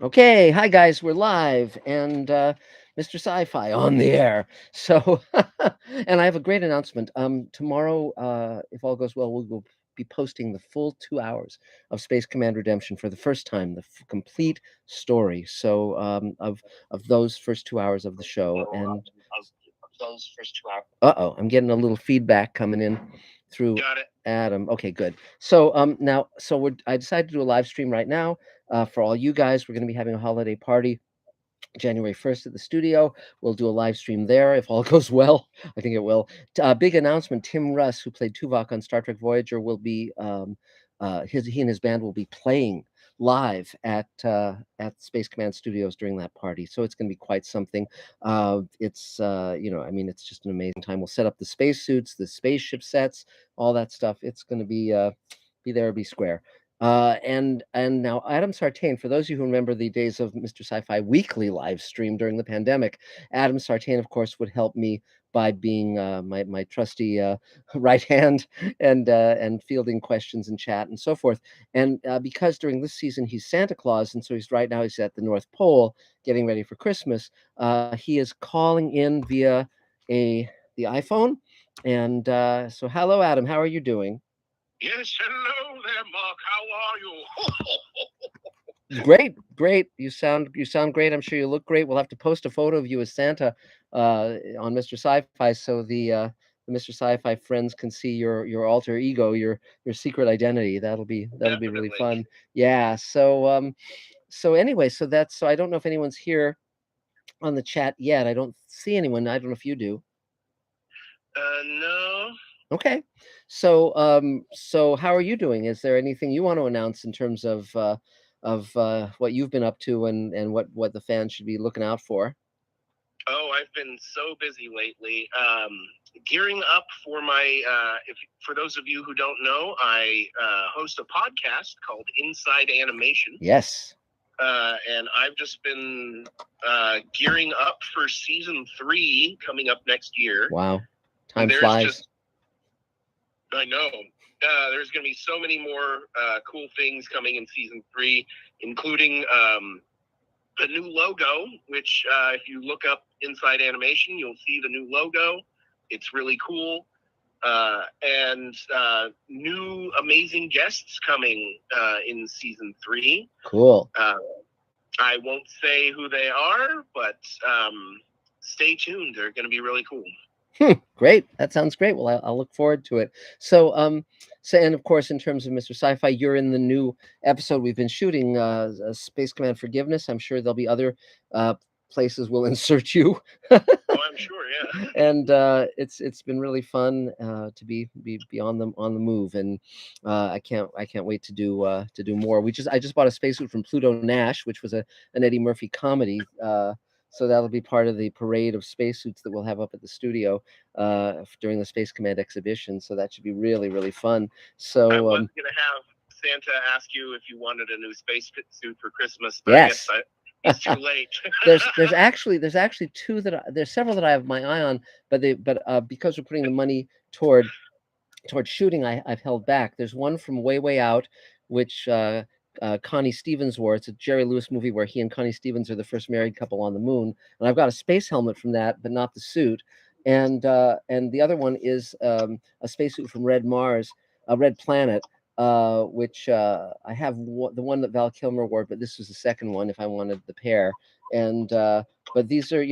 Okay, hi guys, we're live and Mr. Sci-Fi on the air. So, and I have a great announcement. Tomorrow, if all goes well, we will be posting the full 2 hours of Space Command Redemption for the first time, the complete story. So, of those first 2 hours of the show, and uh-oh, I'm getting a little feedback coming in through Got it. Adam. Okay, good. So now, I decided to do a live stream right now for all you guys. We're going to be having a holiday party January 1st at the studio. We'll do a live stream there if all goes well. I think it will. Big announcement: Tim Russ, who played Tuvok on Star Trek Voyager, will be he and his band will be playing live at Space Command Studios during that party. So it's going to be quite something. I mean, it's just an amazing time. We'll set up the spacesuits, the spaceship sets, all that stuff. It's going to be there, be square. And now Adam Sartain, for those of you who remember the days of Mr. Sci-Fi weekly live stream during the pandemic, Adam Sartain, of course, would help me by being my trusty right hand and fielding questions in chat and so forth. And because during this season he's Santa Claus, and so he's at the North Pole getting ready for Christmas, he is calling in via the iPhone. And so, hello, Adam. How are you doing? Yes, hello there, Mark. How are you? Great, great. You sound great. I'm sure you look great. We'll have to post a photo of you as Santa on Mr. Sci-Fi so the Mr. Sci-Fi friends can see your alter ego, your secret identity. That'll be really Definitely. fun. Yeah. So anyway, so I don't know if anyone's here on the chat yet. I don't see anyone. I don't know if you do. No. Okay. So how are you doing? Is there anything you want to announce in terms of what you've been up to and what the fans should be looking out for? Oh, I've been so busy lately. Gearing up for my. If for those of you who don't know, I host a podcast called Inside Animation. Yes. And I've just been gearing up for season 3 coming up next year. Wow. Time And there's flies. just I know. There's going to be so many more cool things coming in season 3, including a new logo, which if you look up Inside Animation, you'll see the new logo. It's really cool. And new amazing guests coming in season 3. Cool. I won't say who they are, but stay tuned. They're going to be really cool. Great. That sounds great. Well, I'll look forward to it. So and of course, in terms of Mr. Sci-Fi, you're in the new episode we've been shooting, Space Command Forgiveness. I'm sure there'll be other uh, places we'll insert you. Oh, I'm sure, yeah. And it's been really fun to be on the move, and I can't wait to do more. I just bought a spacesuit from Pluto Nash, which was an Eddie Murphy comedy. So that'll be part of the parade of spacesuits that we'll have up at the studio during the Space Command exhibition. So that should be really, really fun. So I was going to have Santa ask you if you wanted a new space suit for Christmas, but yes. I guess it's too late. there's actually there's several that I have my eye on, but because we're putting the money toward shooting, I've held back. There's one from way out, which Connie Stevens wore. It's a Jerry Lewis movie where he and Connie Stevens are the first married couple on the moon, and I've got a space helmet from that, but not the suit. And the other one is a spacesuit from Red Mars, Red Planet, which I have the one that Val Kilmer wore, but this was the second one if I wanted the pair. And but these are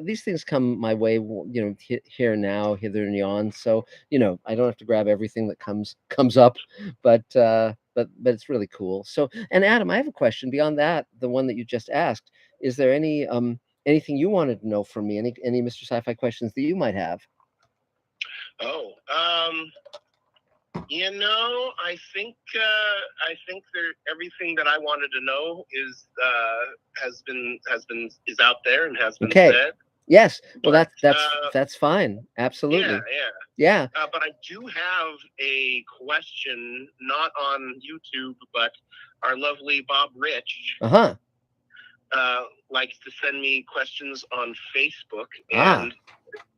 these things come my way, here now, hither and yon. So I don't have to grab everything that comes up, but it's really cool. So, and Adam, I have a question beyond that, the one that you just asked. Is there anything you wanted to know from me? Any Mr. Sci-Fi questions that you might have? Oh, I think everything that I wanted to know is out there and has been Okay. said. Yes. Well, But, that's fine. Absolutely. Yeah. Yeah. But I do have a question, not on YouTube, but our lovely Bob Rich Uh-huh. likes to send me questions on Facebook, Ah. and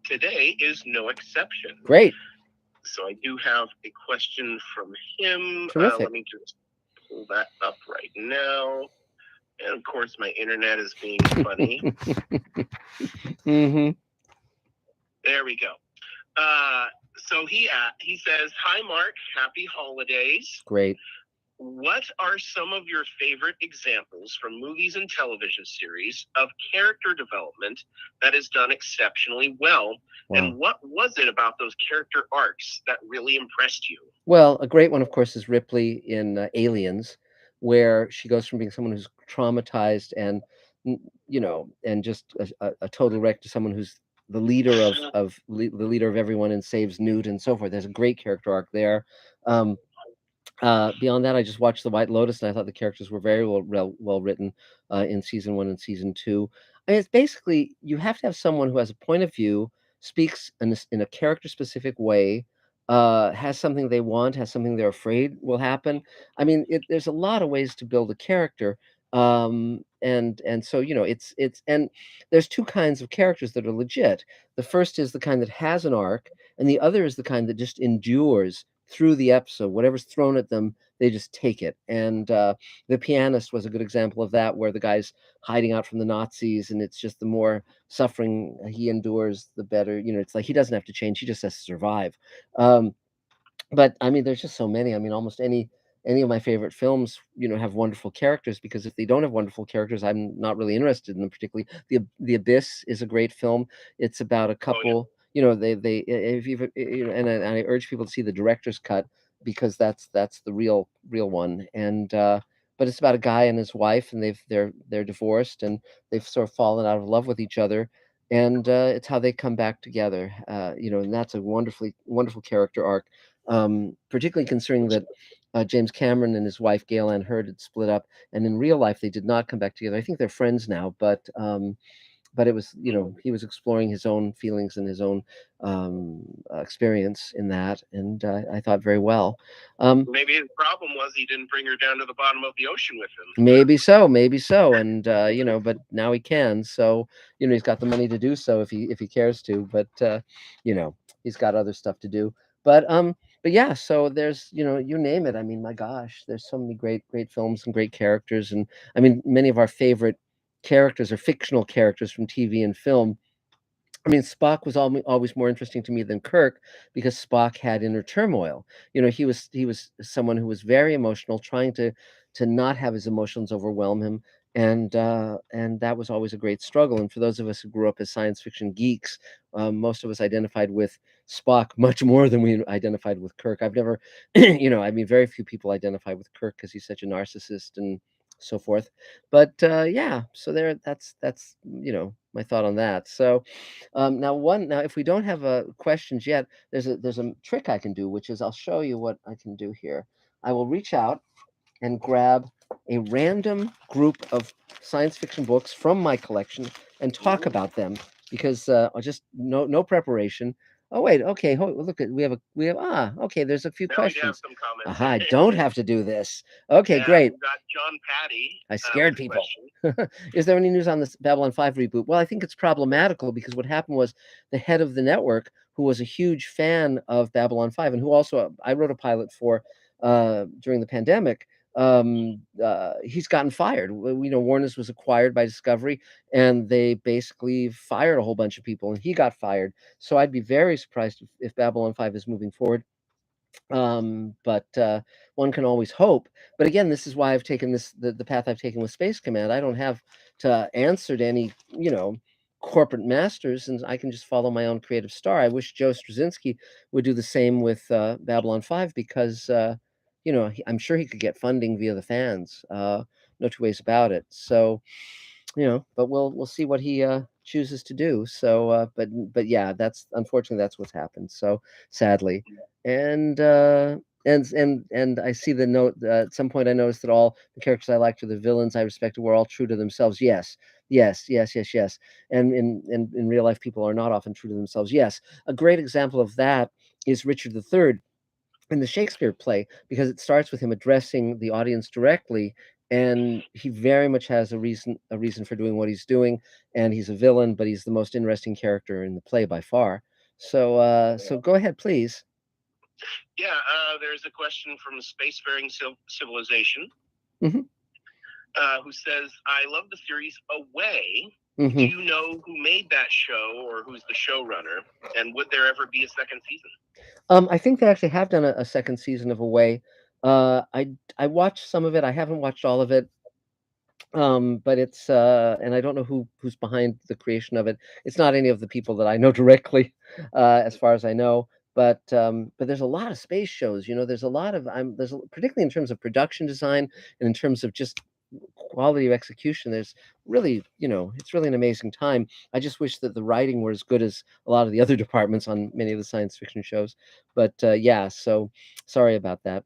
today is no exception. Great. So I do have a question from him. Terrific. Let me just pull that up right now. And Of course, my internet is being funny. Hmm. There we go. So he says, "Hi, Mark. Happy holidays. Great. What are some of your favorite examples from movies and television series of character development that is done exceptionally well? Wow. And what was it about those character arcs that really impressed you?" Well, a great one, of course, is Ripley in Aliens, where she goes from being someone who's traumatized and, and just a total wreck to someone who's the leader the leader of everyone and saves Newt and so forth. There's a great character arc there. Um, beyond that, I just watched The White Lotus, and I thought the characters were very well written in season one and season two. I mean, it's basically you have to have someone who has a point of view, speaks in a character specific way, has something they want, has something they're afraid will happen. I mean, there's a lot of ways to build a character, and so it's and there's two kinds of characters that are legit. The first is the kind that has an arc, and the other is the kind that just endures through the episode. Whatever's thrown at them, they just take it. And The Pianist was a good example of that, where the guy's hiding out from the Nazis, and it's just the more suffering he endures, the better. It's like he doesn't have to change; he just has to survive. Um, but I mean, there's just so many. I mean, almost any of my favorite films, have wonderful characters, because if they don't have wonderful characters, I'm not really interested in them particularly. The Abyss is a great film. It's about a Oh, yeah. couple. They if you've and I urge people to see the director's cut, because that's the real one. And but it's about a guy and his wife, and they're divorced, and they've sort of fallen out of love with each other, and it's how they come back together. And that's a wonderful character arc, particularly considering that James Cameron and his wife Gail Ann Hurd had split up, and in real life they did not come back together. I think they're friends now, but it was, he was exploring his own feelings and his own experience in that, and I thought very well. Maybe his problem was he didn't bring her down to the bottom of the ocean with him. Maybe so, and but now he can. So he's got the money to do so if he cares to. But you know, he's got other stuff to do. But yeah. So there's you name it. I mean, my gosh, there's so many great films and great characters, and I mean, many of our favorite characters are fictional characters from TV and film. I mean, Spock was always more interesting to me than Kirk, because Spock had inner turmoil. He was someone who was very emotional, trying to not have his emotions overwhelm him, and that was always a great struggle. And for those of us who grew up as science fiction geeks, most of us identified with Spock much more than we identified with Kirk. I've never, I mean, very few people identify with Kirk because he's such a narcissist and so forth. But yeah, so that's my thought on that. So now, if we don't have questions yet, there's a trick I can do, which is I'll show you what I can do here. I will reach out and grab a random group of science fiction books from my collection and talk about them, because just no preparation. Oh wait, okay. Look at okay. There's a few Now we have questions. some comments. Aha, I don't have to do this. Okay, Yeah, great. we've got John Patty I scared with a people. question. Is there any news on this Babylon 5 reboot? Well, I think it's problematical, because what happened was the head of the network, who was a huge fan of Babylon 5, and who also I wrote a pilot for during the pandemic, he's gotten fired. Warner's was acquired by Discovery, and they basically fired a whole bunch of people, and he got fired. So I'd be very surprised if Babylon 5 is moving forward, but one can always hope. But again, this is why I've taken the path I've taken with Space Command. I don't have to answer to any corporate masters, and I can just follow my own creative star. I wish Joe Straczynski would do the same with Babylon 5, because I'm sure he could get funding via the fans. No two ways about it. So but we'll see what he chooses to do. So but yeah, that's unfortunately that's what's happened, so sadly. And and I see the note, at some point I noticed that all the characters I liked, or the villains I respected, were all true to themselves. Yes, yes. And in real life, people are not often true to themselves. Yes, a great example of that is Richard III in the Shakespeare play, because it starts with him addressing the audience directly, and he very much has a reason for doing what he's doing, and he's a villain, but he's the most interesting character in the play by far. So go ahead, please. Yeah, there's a question from Spacefaring Civilization. Hmm. who says, "I love the series Away. Do Hmm. you know who made that show or who's the showrunner? And would there ever be a second season?" I think they actually have done a second season of Away. I watched some of it. I haven't watched all of it. But it's and I don't know who's behind the creation of it. It's not any of the people that I know directly, as far as I know. But there's a lot of space shows. There's a lot of particularly in terms of production design and in terms of just quality of execution. There's really, it's really an amazing time. I just wish that the writing were as good as a lot of the other departments on many of the science fiction shows. But yeah, so sorry about that.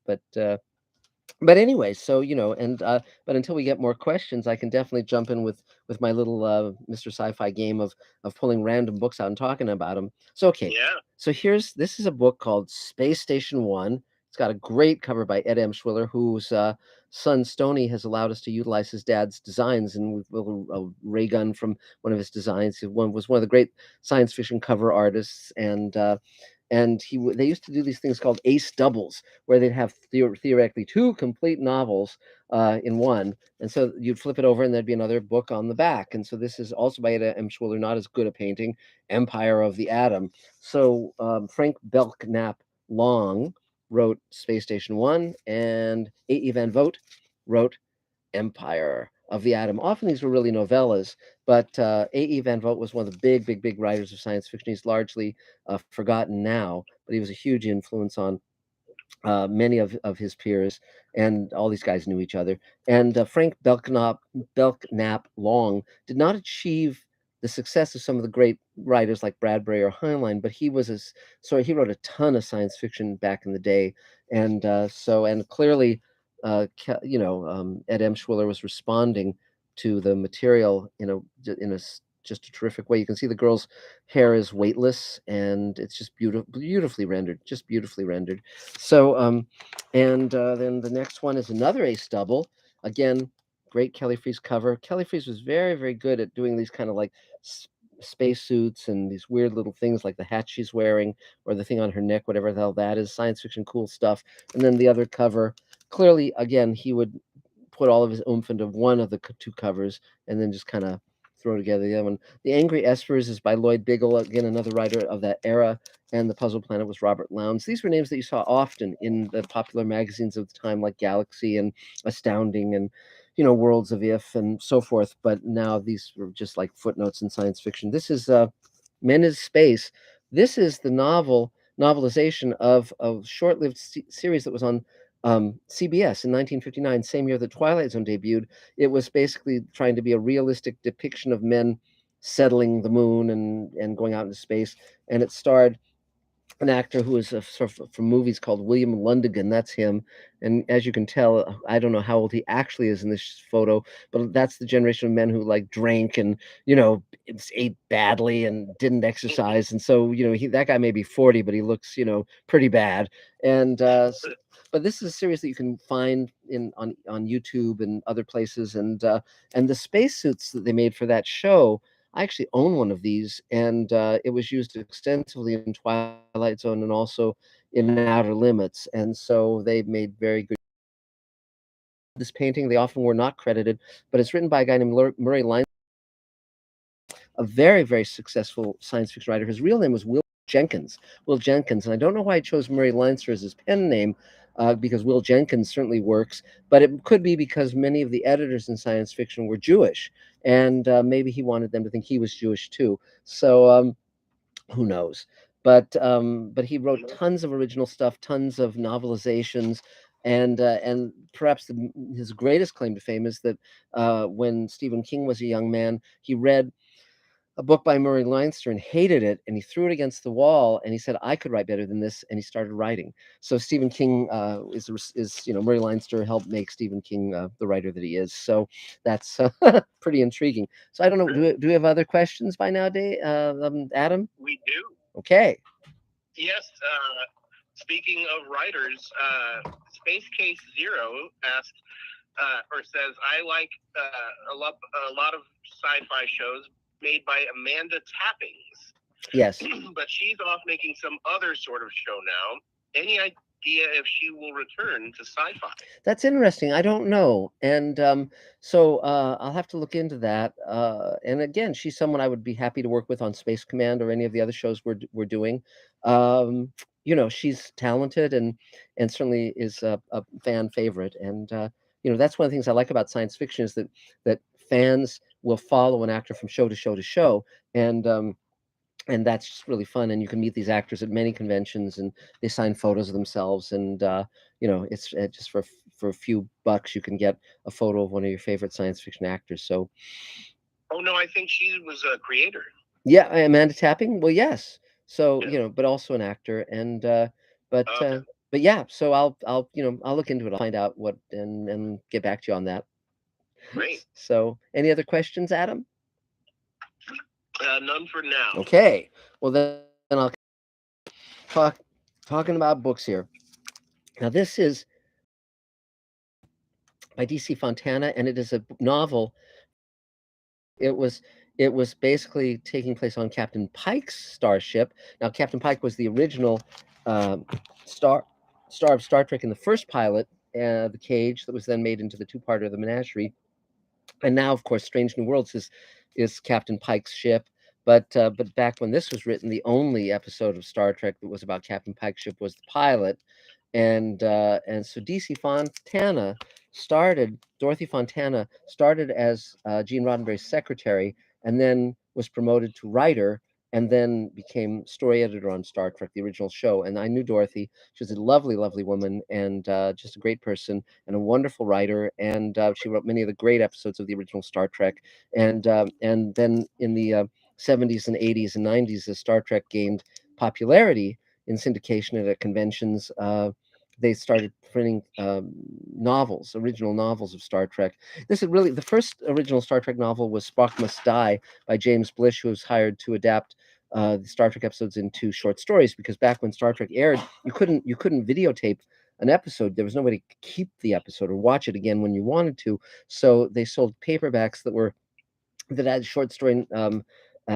But anyway, so but until we get more questions, I can definitely jump in with my little Mr. Sci-Fi game of pulling random books out and talking about them. So okay, Yeah. so this is a book called Space Station One. It's got a great cover by Ed M. Schwiller, whose son Stony has allowed us to utilize his dad's designs, and with a ray gun from one of his designs. He was one of the great science fiction cover artists, and they used to do these things called ace doubles, where they'd have theoretically two complete novels in one, and so you'd flip it over and there'd be another book on the back. And so this is also by Ada M. Schwiller, not as good a painting, Empire of the Atom. So Frank Belknap Long wrote Space Station One, and A.E. Van Vogt wrote Empire of the Atom. Often these were really novellas, but A.E. Van Vogt was one of the big, big, big writers of science fiction. He's largely forgotten now, but he was a huge influence on many of his peers, and all these guys knew each other. And Frank Belknap Long did not achieve the success of some of the great writers like Bradbury or Heinlein, but he wrote a ton of science fiction back in the day, and clearly, Ed M. Schwiller was responding to the material just a terrific way. You can see the girl's hair is weightless, and it's just beautifully rendered, just beautifully rendered. So, and then the next one is another ace double. Again, great Kelly Freas cover. Kelly Freas was very, very good at doing these kind of like space suits and these weird little things like the hat she's wearing or the thing on her neck, whatever the hell that is. Science fiction, cool stuff. And then the other cover, clearly, again, he would put all of his oomph into one of the two covers and then just kind of throw together the other one. The Angry Espers is by Lloyd Biggle, again, another writer of that era, and The Puzzle Planet was Robert Lowndes. These were names that you saw often in the popular magazines of the time, like Galaxy and Astounding and Worlds of If and so forth. But now these were just like footnotes in science fiction. This is Men is Space. This is the novelization of a short-lived series that was on CBS in 1959, same year that Twilight Zone debuted. It was basically trying to be a realistic depiction of men settling the moon and going out into space, and it starred an actor who is sort of from movies called William Lundigan. That's him. And as you can tell, I don't know how old he actually is in this photo, but that's the generation of men who like drank and ate badly and didn't exercise. And so that guy may be 40, but he looks pretty bad. And but this is a series that you can find on YouTube and other places. And the spacesuits that they made for that show, I actually own one of these, and it was used extensively in Twilight Zone and also in Outer Limits. And so they made very good. This painting, they often were not credited, but it's written by a guy named Murray Leinster, a very, very successful science fiction writer. His real name was Jenkins. Will Jenkins. And I don't know why I chose Murray Leinster as his pen name, because Will Jenkins certainly works, but it could be because many of the editors in science fiction were Jewish, and maybe he wanted them to think he was Jewish too. So who knows? But he wrote tons of original stuff, tons of novelizations, and perhaps his greatest claim to fame is that when Stephen King was a young man, he read a book by Murray Leinster and hated it, and he threw it against the wall, and he said, "I could write better than this," and he started writing. So Stephen King is Murray Leinster helped make Stephen King the writer that he is. So that's pretty intriguing. So I don't know. Do we have other questions by now, Adam? We do. Okay. Yes. Speaking of writers, Space Case Zero asked or says, "I like a lot of sci-fi shows made by Amanda Tappings. Yes. But she's off making some other sort of show now. Any idea if she will return to Sci-Fi. That's interesting. I don't know, and I'll have to look into that. And again, she's someone I would be happy to work with on Space Command or any of the other shows we're doing. Um, she's talented and certainly is a fan favorite. And that's one of the things I like about science fiction is that fans will follow an actor from show to show to show, and and that's just really fun. And you can meet these actors at many conventions, and they sign photos of themselves. And it's just for a few bucks, you can get a photo of one of your favorite science fiction actors. So Oh no, I think she was a creator. yeah, Amanda Tapping. Well, yes. So Yeah. but also an actor, and but Okay. uh, but yeah. So I'll look into it. I'll find out what and get back to you on that. Great. So, any other questions, Adam? None for now. Okay. Well, then I'll talk talking about books here. Now, this is by DC Fontana, and it is a novel. It was it was basically taking place on Captain Pike's starship. Now, Captain Pike was the original um, star star of Star Trek in the first pilot, the Cage, that was then made into the two-parter, the Menagerie. And now, of course, Strange New Worlds is Captain Pike's ship. But back when this was written, the only episode of Star Trek that was about Captain Pike's ship was the pilot. And so Dorothy Fontana started as Gene Roddenberry's secretary, and then was promoted to writer, and then became story editor on Star Trek, the original show. And I knew Dorothy; she was a lovely, lovely woman, and just a great person, and a wonderful writer. And she wrote many of the great episodes of the original Star Trek. And then in the 70s and 80s and 90s, as Star Trek gained popularity in syndication and at conventions, they started printing novels, original novels of Star Trek. This is really the first original Star Trek novel was Spock Must Die by James Blish, who was hired to adapt the Star Trek episodes into short stories, because back when Star Trek aired, you couldn't videotape an episode. There was nobody to keep the episode or watch it again when you wanted to. So they sold paperbacks that had short story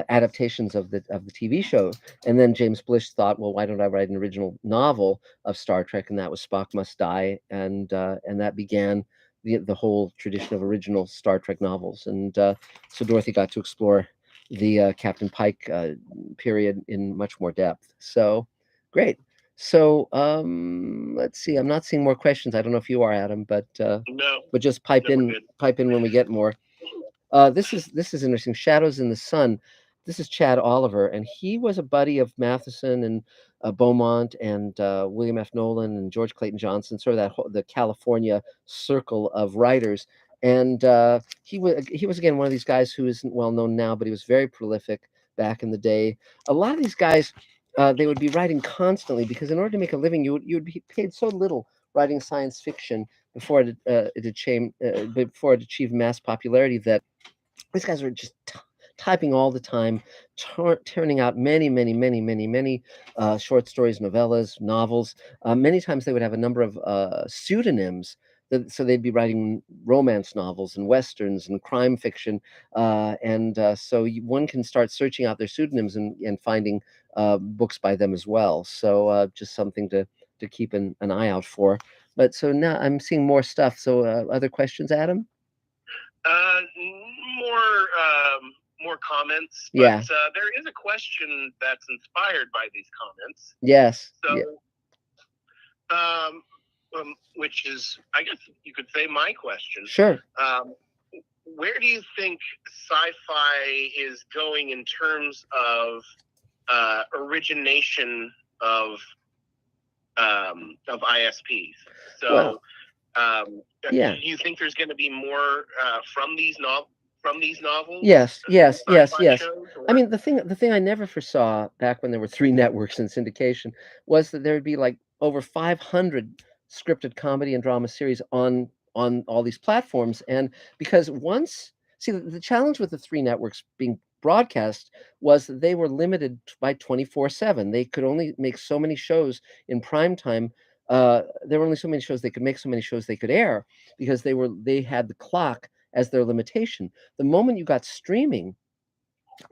adaptations of the TV show. And then James Blish thought, well, why don't I write an original novel of Star Trek? And that was Spock Must Die, and that began the whole tradition of original Star Trek novels. And so Dorothy got to explore the Captain Pike period in much more depth. So great. So let's see. I'm not seeing more questions. I don't know if you are, Adam, No, but just pipe no, we're in good. pipe in when we get more. This is interesting. Shadows in the Sun. This is Chad Oliver, and he was a buddy of Matheson and Beaumont and William F. Nolan and George Clayton Johnson, sort of the California circle of writers. And he was again one of these guys who isn't well known now, but he was very prolific back in the day. A lot of these guys, they would be writing constantly, because in order to make a living, you would be paid so little writing science fiction before it achieved mass popularity, that these guys were just typing all the time, turning out many, many, many, many, many short stories, novellas, novels. Many times they would have a number of pseudonyms. So they'd be writing romance novels and westerns and crime fiction, and one can start searching out their pseudonyms and finding books by them as well. So just something to keep an eye out for. But so now I'm seeing more stuff. So other questions, Adam? Uh, more more comments, but Yeah. there is a question that's inspired by these comments. Yes. So, Yeah. which is, I guess you could say, my question. Sure. Where do you think sci-fi is going in terms of origination of ISPs? So, Well, yeah. do you think there's going to be more from these novels? Yes, yes, yes, Sci-fi yes. shows, I or mean, the thing I never foresaw back when there were three networks in syndication was that there would be like over 500 scripted comedy and drama series on all these platforms. And because once, see, the challenge with the three networks being broadcast was that they were limited by 24/7. They could only make so many shows in prime time. There were only so many shows they could make, so many shows they could air, because they had the clock as their limitation. The moment you got streaming,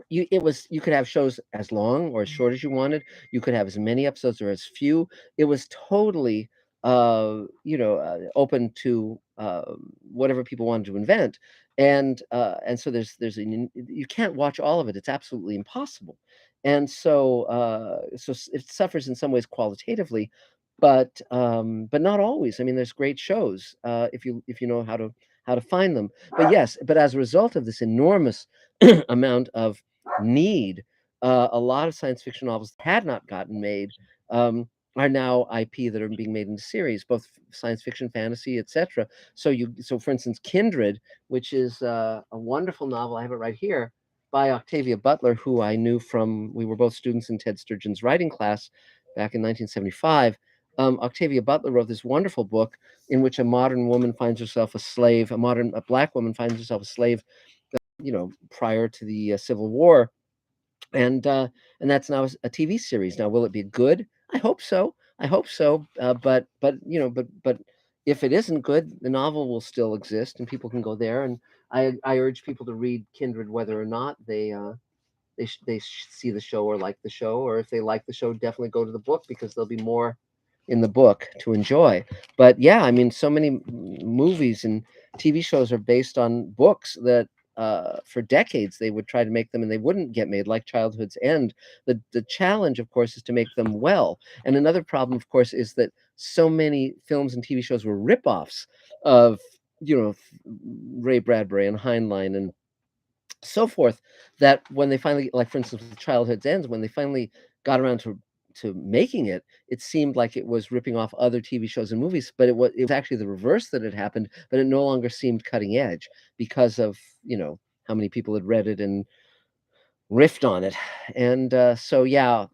You could have shows as long or as short as you wanted. You could have as many episodes or as few. It was totally open to whatever people wanted to invent. And so you can't watch all of it. It's absolutely impossible. And so it suffers in some ways qualitatively, but not always. I mean, there's great shows if you know how to find them. But yes, but as a result of this enormous amount of need, a lot of science fiction novels that had not gotten made are now IP that are being made into series, both science fiction, fantasy, etc. So for instance, Kindred, which is a wonderful novel, I have it right here, by Octavia Butler, who I knew from, we were both students in Ted Sturgeon's writing class back in 1975. Octavia Butler wrote this wonderful book in which a modern woman finds herself a slave, a black woman finds herself a slave, prior to the Civil War, and uh, and that's now a TV series. Now, will it be good? I hope so. I hope so. But if it isn't good, the novel will still exist, and people can go there. And I urge people to read Kindred, whether or not they see the show or like the show, or if they like the show, definitely go to the book because there'll be more in the book to enjoy. But yeah, I mean, so many movies and TV shows are based on books that for decades they would try to make them and they wouldn't get made, like Childhood's End. The challenge, of course, is to make them well. And another problem, of course, is that so many films and TV shows were ripoffs of Ray Bradbury and Heinlein and so forth, that when they finally, like for instance with Childhood's Ends, when they finally got around to making it, it seemed like it was ripping off other TV shows and movies, but it was actually the reverse that had happened. But it no longer seemed cutting edge because of how many people had read it and riffed on it. And so yeah,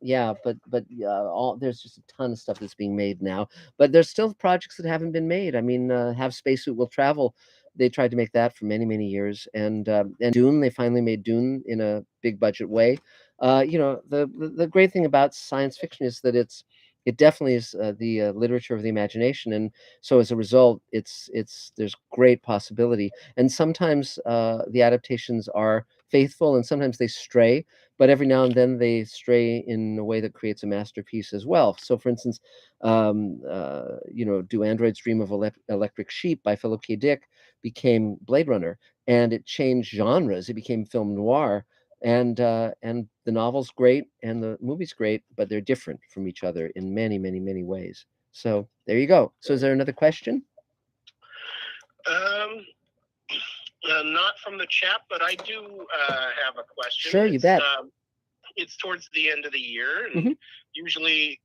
but all there's just a ton of stuff that's being made now, but there's still projects that haven't been made. I mean, Have Spacesuit Will Travel, they tried to make that for many years. And Dune, they finally made Dune in a big budget way. The great thing about science fiction is that it definitely is the literature of the imagination, and so as a result, there's great possibility. And sometimes the adaptations are faithful, and sometimes they stray. But every now and then they stray in a way that creates a masterpiece as well. So, for instance, "Do Androids Dream of Electric Sheep" by Philip K. Dick became Blade Runner, and it changed genres. It became film noir, and the novel's great and the movie's great, but they're different from each other in many ways. So there you go. So is there another question? Um, not from the chat, but I do have a question. Sure, you bet. It's towards the end of the year, and Mhm. usually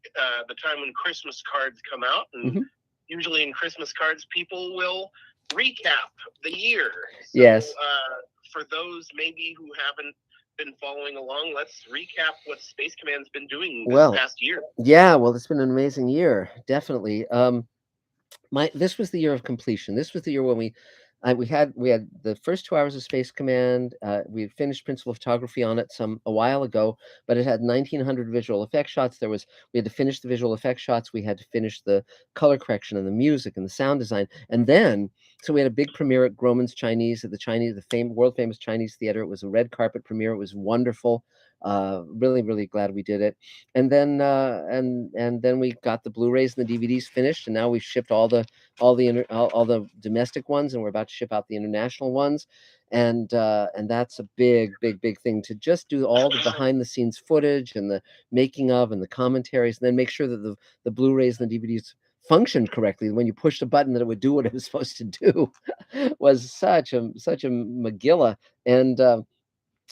the time when Christmas cards come out, and Mhm. usually in Christmas cards, people will recap the year. So, Yes. For those maybe who haven't been following along, let's recap what Space Command's been doing this Well, past year. yeah, well, it's been an amazing year, definitely. My This was the year of completion. This was the year when we had the first 2 hours of Space Command. We had finished principal photography on it a while ago, but it had 1,900 visual effect shots. We had to finish the visual effect shots. We had to finish the color correction and the music and the sound design, and then so we had a big premiere at Grauman's Chinese, at the world famous Chinese theater. It was a red carpet premiere. It was wonderful. Really glad we did it. And then we got the Blu-rays and the DVDs finished, and now we've shipped all the domestic ones, and we're about to ship out the international ones. And that's a big thing, to just do all the behind the scenes footage and the making of and the commentaries, and then make sure that the Blu-rays and the DVDs functioned correctly. When you push the button, that it would do what it was supposed to do was such a Megillah. And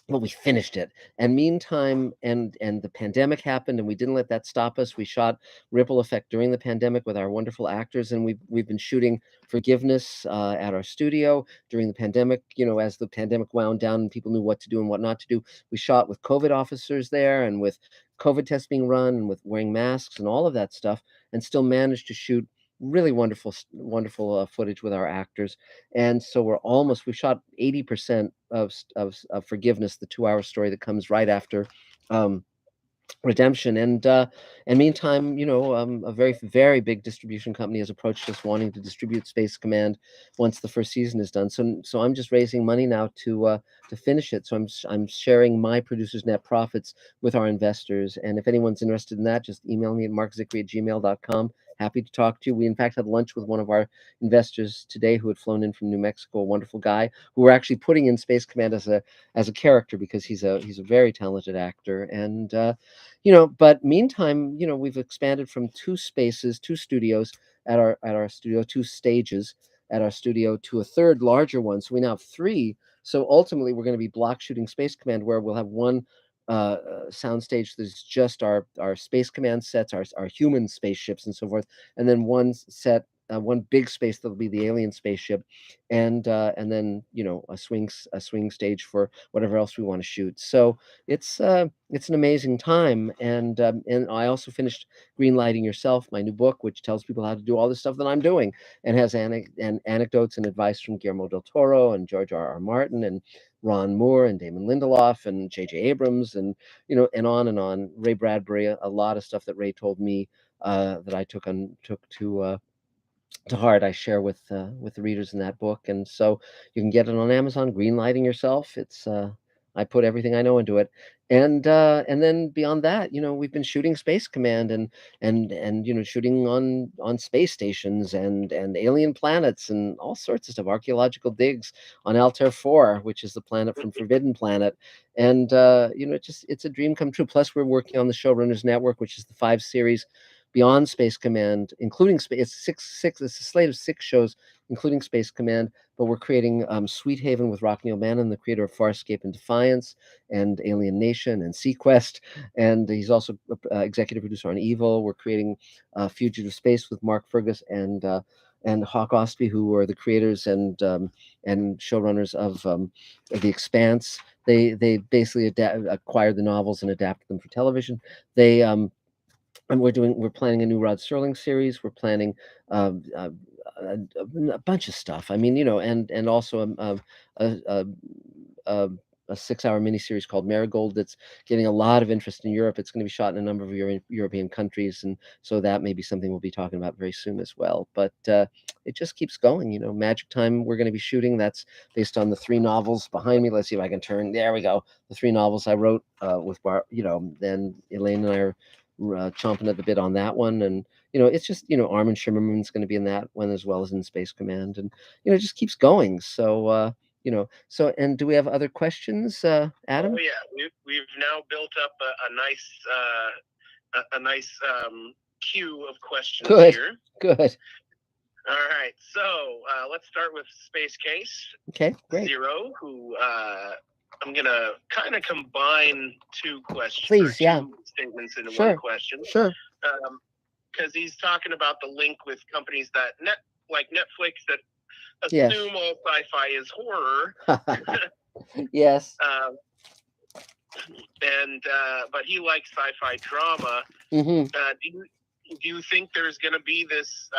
well, we finished it. And meantime, and the pandemic happened, and we didn't let that stop us. We shot Ripple Effect during the pandemic with our wonderful actors, and we've been shooting Forgiveness at our studio during the pandemic. As the pandemic wound down and people knew what to do and what not to do, we shot with COVID officers there, and with COVID tests being run, and with wearing masks and all of that stuff, and still managed to shoot really wonderful footage with our actors. And so we shot 80% of Forgiveness, the 2 hour story that comes right after um, redemption. And meantime, a very big distribution company has approached us wanting to distribute Space Command once the first season is done. So I'm just raising money now to finish it. So I'm sharing my producers net profits with our investors. And if anyone's interested in that, just email me at markzickery@gmail.com. Happy to talk to you. We in fact had lunch with one of our investors today who had flown in from New Mexico, a wonderful guy who we're actually putting in Space Command as a character because he's a very talented actor. And but meantime, we've expanded from two studios at our studio, two stages at our studio, to a third larger one. So we now have three. So ultimately, we're going to be block shooting Space Command, where we'll have one sound stage that's just our Space Command sets, our human spaceships and so forth, and then one set. One big space that'll be the alien spaceship, and then a swing stage for whatever else we want to shoot. So it's an amazing time. And I also finished Greenlighting Yourself, my new book, which tells people how to do all the stuff that I'm doing, and has anecdotes and advice from Guillermo del Toro and George R. R. Martin and Ron Moore and Damon Lindelof and J.J. Abrams, and and on and on. Ray Bradbury, a lot of stuff that Ray told me that I took to heart. I share with the readers in that book. And so you can get it on Amazon. Greenlighting Yourself. It's I put everything I know into it. And then beyond that, we've been shooting Space Command, and shooting on space stations and alien planets and all sorts of stuff. Archaeological digs on Altair 4, which is the planet from Forbidden Planet. And it's a dream come true. Plus, we're working on the Showrunners Network, which is the 5 series beyond Space Command, including space. It's a slate of 6 shows, including Space Command. But we're creating Sweet Haven with Rockneil Mann, the creator of Farscape and Defiance, and Alien Nation, and Sequest. And he's also executive producer on Evil. We're creating Fugitive Space with Mark Fergus and Hawk Ostby, who are the creators and showrunners of The Expanse. They basically acquired the novels and adapted them for television. They and we're planning a new Rod Serling series. We're planning um, uh, a bunch of stuff. I mean, and also a, a, a, a 6-hour miniseries called Marigold that's getting a lot of interest in Europe. It's going to be shot in a number of European countries, and so that may be something we'll be talking about very soon as well. But it just keeps going. Magic Time, we're going to be shooting. That's based on the 3 novels behind me. Let's see if I can turn. There we go. The 3 novels I wrote with Bar. Then Elaine and I are chomping at the bit on that one. And it's just Armin Shimmerman's going to be in that one as well as in Space Command. And it just keeps going. And do we have other questions, Adam? Oh yeah, we've now built up a nice queue of questions here. Good. All right, so let's start with Space Case. Okay, great. Zero, who I'm gonna kind of combine 2 questions. Please, two yeah. statements into Sure. one question. Sure. Because he's talking about the link with companies like Netflix that Yes. assume all sci-fi is horror. Yes. But he likes sci-fi drama. Mm-hmm. Do you think there's going to be this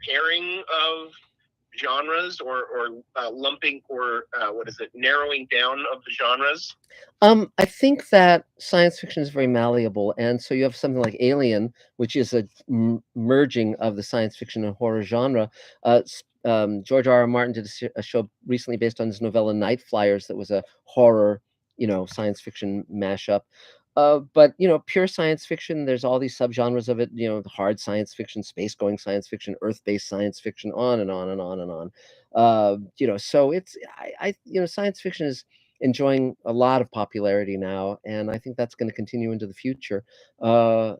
pairing of genres or lumping or narrowing down of the genres? I think that science fiction is very malleable, and so you have something like Alien, which is a merging of the science fiction and horror genre. George R. R. Martin did a show recently based on his novella Night Flyers that was a horror, science fiction mashup. But pure science fiction, there's all these subgenres of it. The hard science fiction, space-going science fiction, Earth-based science fiction, on and on and on and on. So it's science fiction is enjoying a lot of popularity now, and I think that's going to continue into the future. The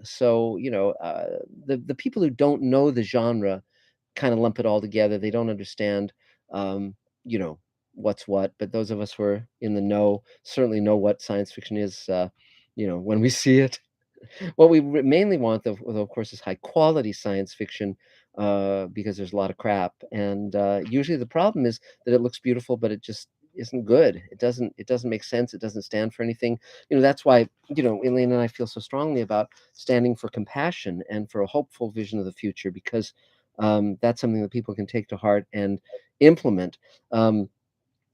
people who don't know the genre kind of lump it all together. They don't understand, um, you know, what's what. But those of us who are in the know certainly know what science fiction is. When we see it. What we mainly want, though, of course, is high quality science fiction, because there's a lot of crap, and usually the problem is that it looks beautiful, but it just isn't good. It doesn't make sense. It doesn't stand for anything. That's why Elaine and I feel so strongly about standing for compassion and for a hopeful vision of the future, because that's something that people can take to heart and implement. Um,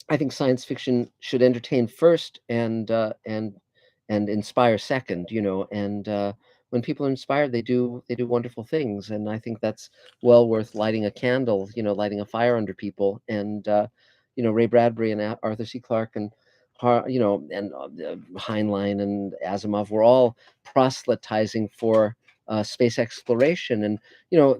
I think science fiction should entertain first, and and inspire second, and when people are inspired, they do wonderful things, and I think that's well worth lighting a candle, lighting a fire under people, and Ray Bradbury and Arthur C. Clarke and and Heinlein and Asimov were all proselytizing for space exploration, and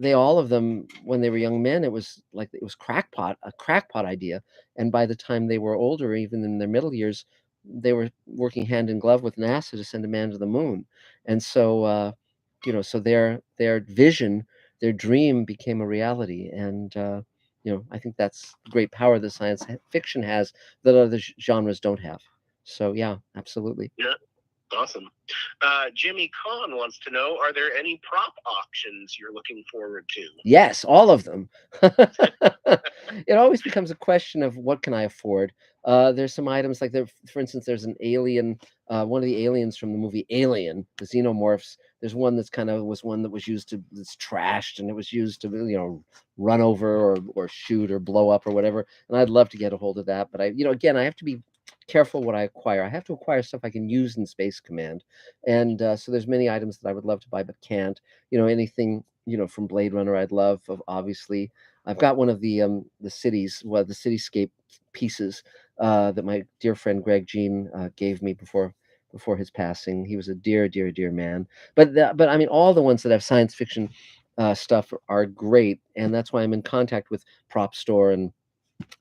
they all of them when they were young men, it was like it was a crackpot idea, and by the time they were older, even in their middle years, they were working hand in glove with NASA to send a man to the moon, and so their vision, their dream became a reality, and I think that's the great power that fiction has that other genres don't have. So yeah, absolutely. Yeah, awesome. Jimmy Kahn wants to know: are there any prop auctions you're looking forward to? Yes, all of them. It always becomes a question of what can I afford. There's some items like there, for instance, there's an alien, one of the aliens from the movie Alien, the xenomorphs. There's one was one that was used to that's trashed, and it was used to run over or shoot or blow up or whatever. And I'd love to get a hold of that, but again, I have to be careful what I acquire. I have to acquire stuff I can use in Space Command, and so there's many items that I would love to buy but can't. Anything from Blade Runner I'd love. Obviously, I've got one of the the cityscape pieces that my dear friend Greg Jean gave me before his passing. He was a dear, dear, dear man. But I mean, all the ones that have science fiction stuff are great, and that's why I'm in contact with Prop Store and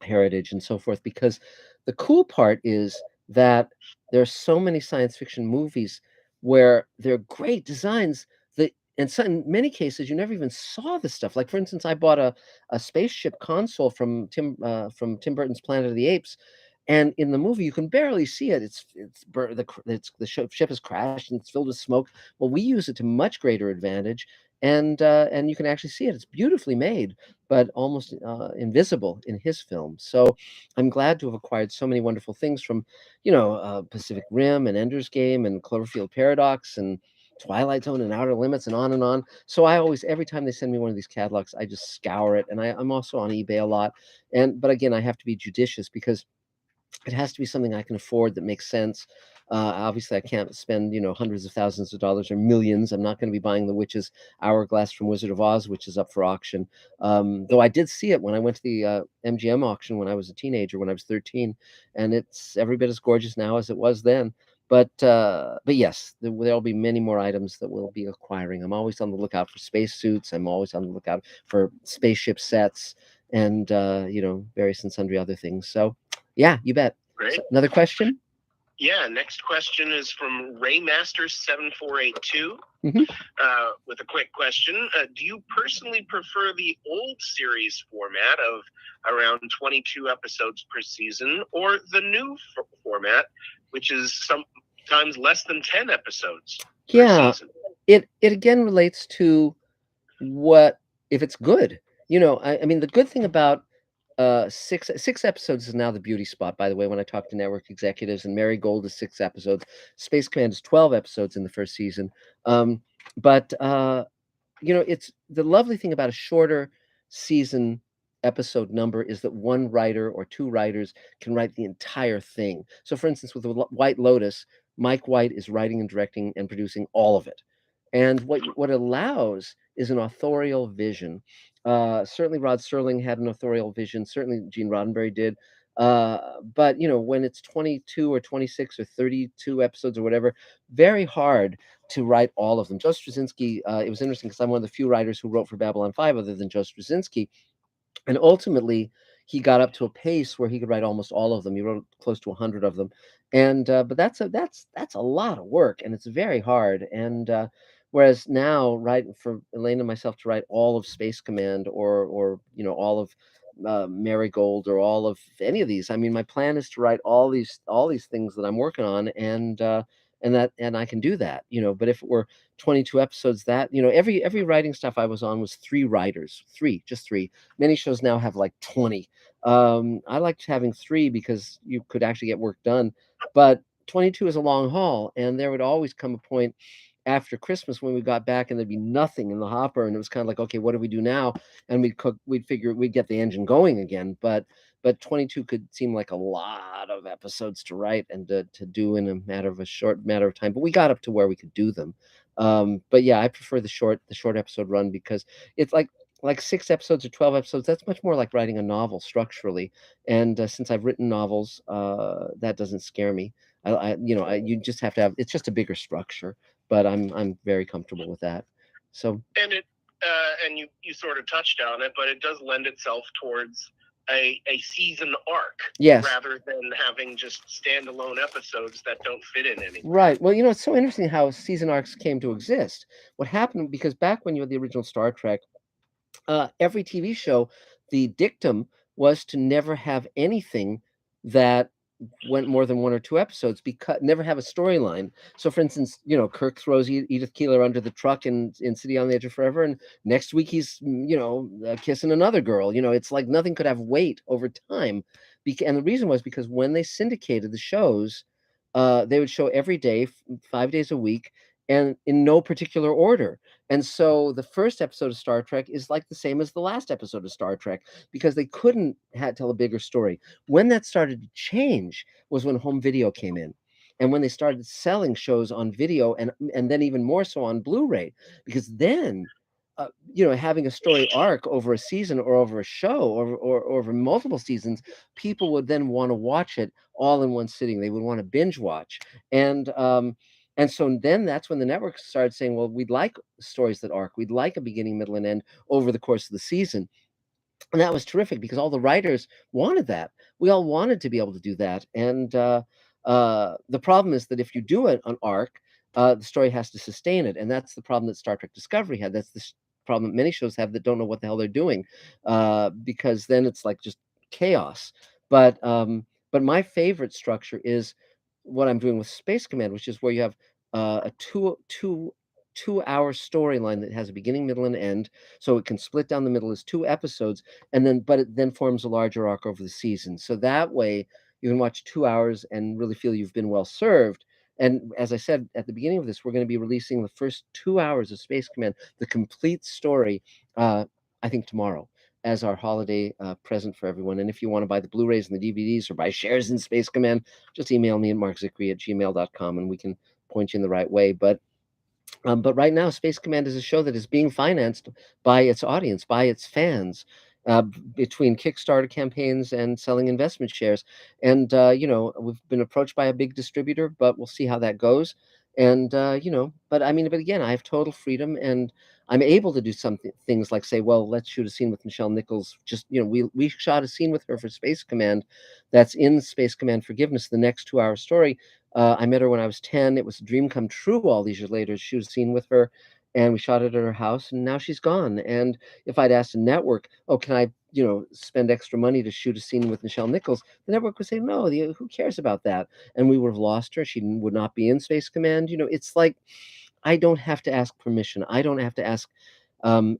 Heritage and so forth, because the cool part is that there's so many science fiction movies where they're great designs that in many cases you never even saw the stuff. Like for instance, I bought a spaceship console from Tim Burton's Planet of the Apes, and in the movie you can barely see it. The ship has crashed and it's filled with smoke. Well, we use it to much greater advantage, and you can actually see it. It's beautifully made, but almost invisible in his film. So I'm glad to have acquired so many wonderful things from, Pacific Rim and Ender's Game and Cloverfield Paradox and Twilight Zone and Outer Limits and on and on. So I always, every time they send me one of these catalogs, I just scour it, and I'm also on eBay a lot. But again, I have to be judicious because it has to be something I can afford that makes sense. Obviously, I can't spend hundreds of thousands of dollars or millions. I'm not going to be buying the Witch's Hourglass from Wizard of Oz, which is up for auction. Though I did see it when I went to the MGM auction when I was a teenager, when I was 13, and it's every bit as gorgeous now as it was then. But yes, there'll be many more items that we'll be acquiring. I'm always on the lookout for spacesuits. I'm always on the lookout for spaceship sets and various and sundry other things. So yeah, you bet. Great. So, another question? Yeah, next question is from Raymaster7482 with a quick question. Do you personally prefer the old series format of around 22 episodes per season, or the new format, which is sometimes less than 10 episodes per season? It again relates to what if it's good. I mean, the good thing about six episodes is now the beauty spot, by the way, when I talk to network executives, and Mary Gold is 6 episodes. Space Command is 12 episodes in the first season. But it's the lovely thing about a shorter season episode number is that one writer or two writers can write the entire thing. So for instance, with the White Lotus, Mike White is writing and directing and producing all of it. And what it allows is an authorial vision. Certainly Rod Serling had an authorial vision. Certainly Gene Roddenberry did. But when it's 22 or 26 or 32 episodes or whatever, very hard to write all of them. Joe Straczynski, it was interesting because I'm one of the few writers who wrote for Babylon 5 other than Joe Straczynski. And ultimately, he got up to a pace where he could write almost all of them. He wrote close to 100 of them, and but that's a lot of work, and it's very hard. And whereas now, right, for Elaine and myself to write all of Space Command or all of Marigold or all of any of these, I mean, my plan is to write all these things that I'm working on, and I can do that. But if it were 22 episodes, that every writing stuff I was on was three writers, just three. Many shows now have like 20. I liked having three because you could actually get work done, but 22 is a long haul, and there would always come a point after Christmas when we got back and there'd be nothing in the hopper, and it was kind of like, okay, what do we do now? And we'd figure we'd get the engine going again. But but 22 could seem like a lot of episodes to write and to do in a matter of a short matter of time. But we got up to where we could do them. But yeah, I prefer the short episode run because it's like 6 episodes or 12 episodes. That's much more like writing a novel structurally. And since I've written novels, that doesn't scare me. You just have to have. It's just a bigger structure, but I'm very comfortable with that. So And you sort of touched on it, but it does lend itself towards a season arc yes, rather than having just standalone episodes that don't fit in anywhere. right. Well, it's so interesting how season arcs came to exist. What happened because back when you had the original Star Trek, every TV show, the dictum was to never have anything that went more than 1 or 2 episodes, because never have a storyline. So, for instance, Kirk throws Edith Keeler under the truck in City on the Edge of Forever, and next week he's kissing another girl. It's like nothing could have weight over time. And the reason was because when they syndicated the shows, they would show every day, 5 days a week, and in no particular order. And so the first episode of Star Trek is like the same as the last episode of Star Trek because they couldn't tell a bigger story. When that started to change was when home video came in. And when they started selling shows on video, and then even more so on Blu-ray, because then having a story arc over a season or over a show or over multiple seasons, people would then want to watch it all in one sitting. They would want to binge watch. And so then that's when the network started saying, well, we'd like stories that arc. We'd like a beginning, middle, and end over the course of the season. And that was terrific because all the writers wanted that. We all wanted to be able to do that. And the problem is that if you do an arc, the story has to sustain it. And that's the problem that Star Trek Discovery had. That's the problem that many shows have that don't know what the hell they're doing, because then it's like just chaos. But my favorite structure is what I'm doing with Space Command, which is where you have a 2 hour storyline that has a beginning, middle, and end, so it can split down the middle as 2 episodes, but it then forms a larger arc over the season. So that way, you can watch 2 hours and really feel you've been well served. And as I said at the beginning of this, we're going to be releasing the first 2 hours of Space Command, the complete story, I think tomorrow, as our holiday present for everyone. And if you want to buy the Blu-rays and the DVDs or buy shares in Space Command, just email me at markzickery@gmail.com and we can point you in the right way. But right now, Space Command is a show that is being financed by its audience, by its fans, between Kickstarter campaigns and selling investment shares. And we've been approached by a big distributor, but we'll see how that goes. And but I mean, but again, I have total freedom, and I'm able to do something things like say, well, let's shoot a scene with Michelle Nichols. Just we shot a scene with her for Space Command, that's in Space Command Forgiveness, the next 2 hour story. I met her when I was 10. It was a dream come true all these years later to shoot a scene with her, and we shot it at her house, and now she's gone. And if I'd asked a network, oh, can I, spend extra money to shoot a scene with Michelle Nichols, the network would say, no, who cares about that? And we would have lost her. She would not be in Space Command. It's like I don't have to ask permission. I don't have to ask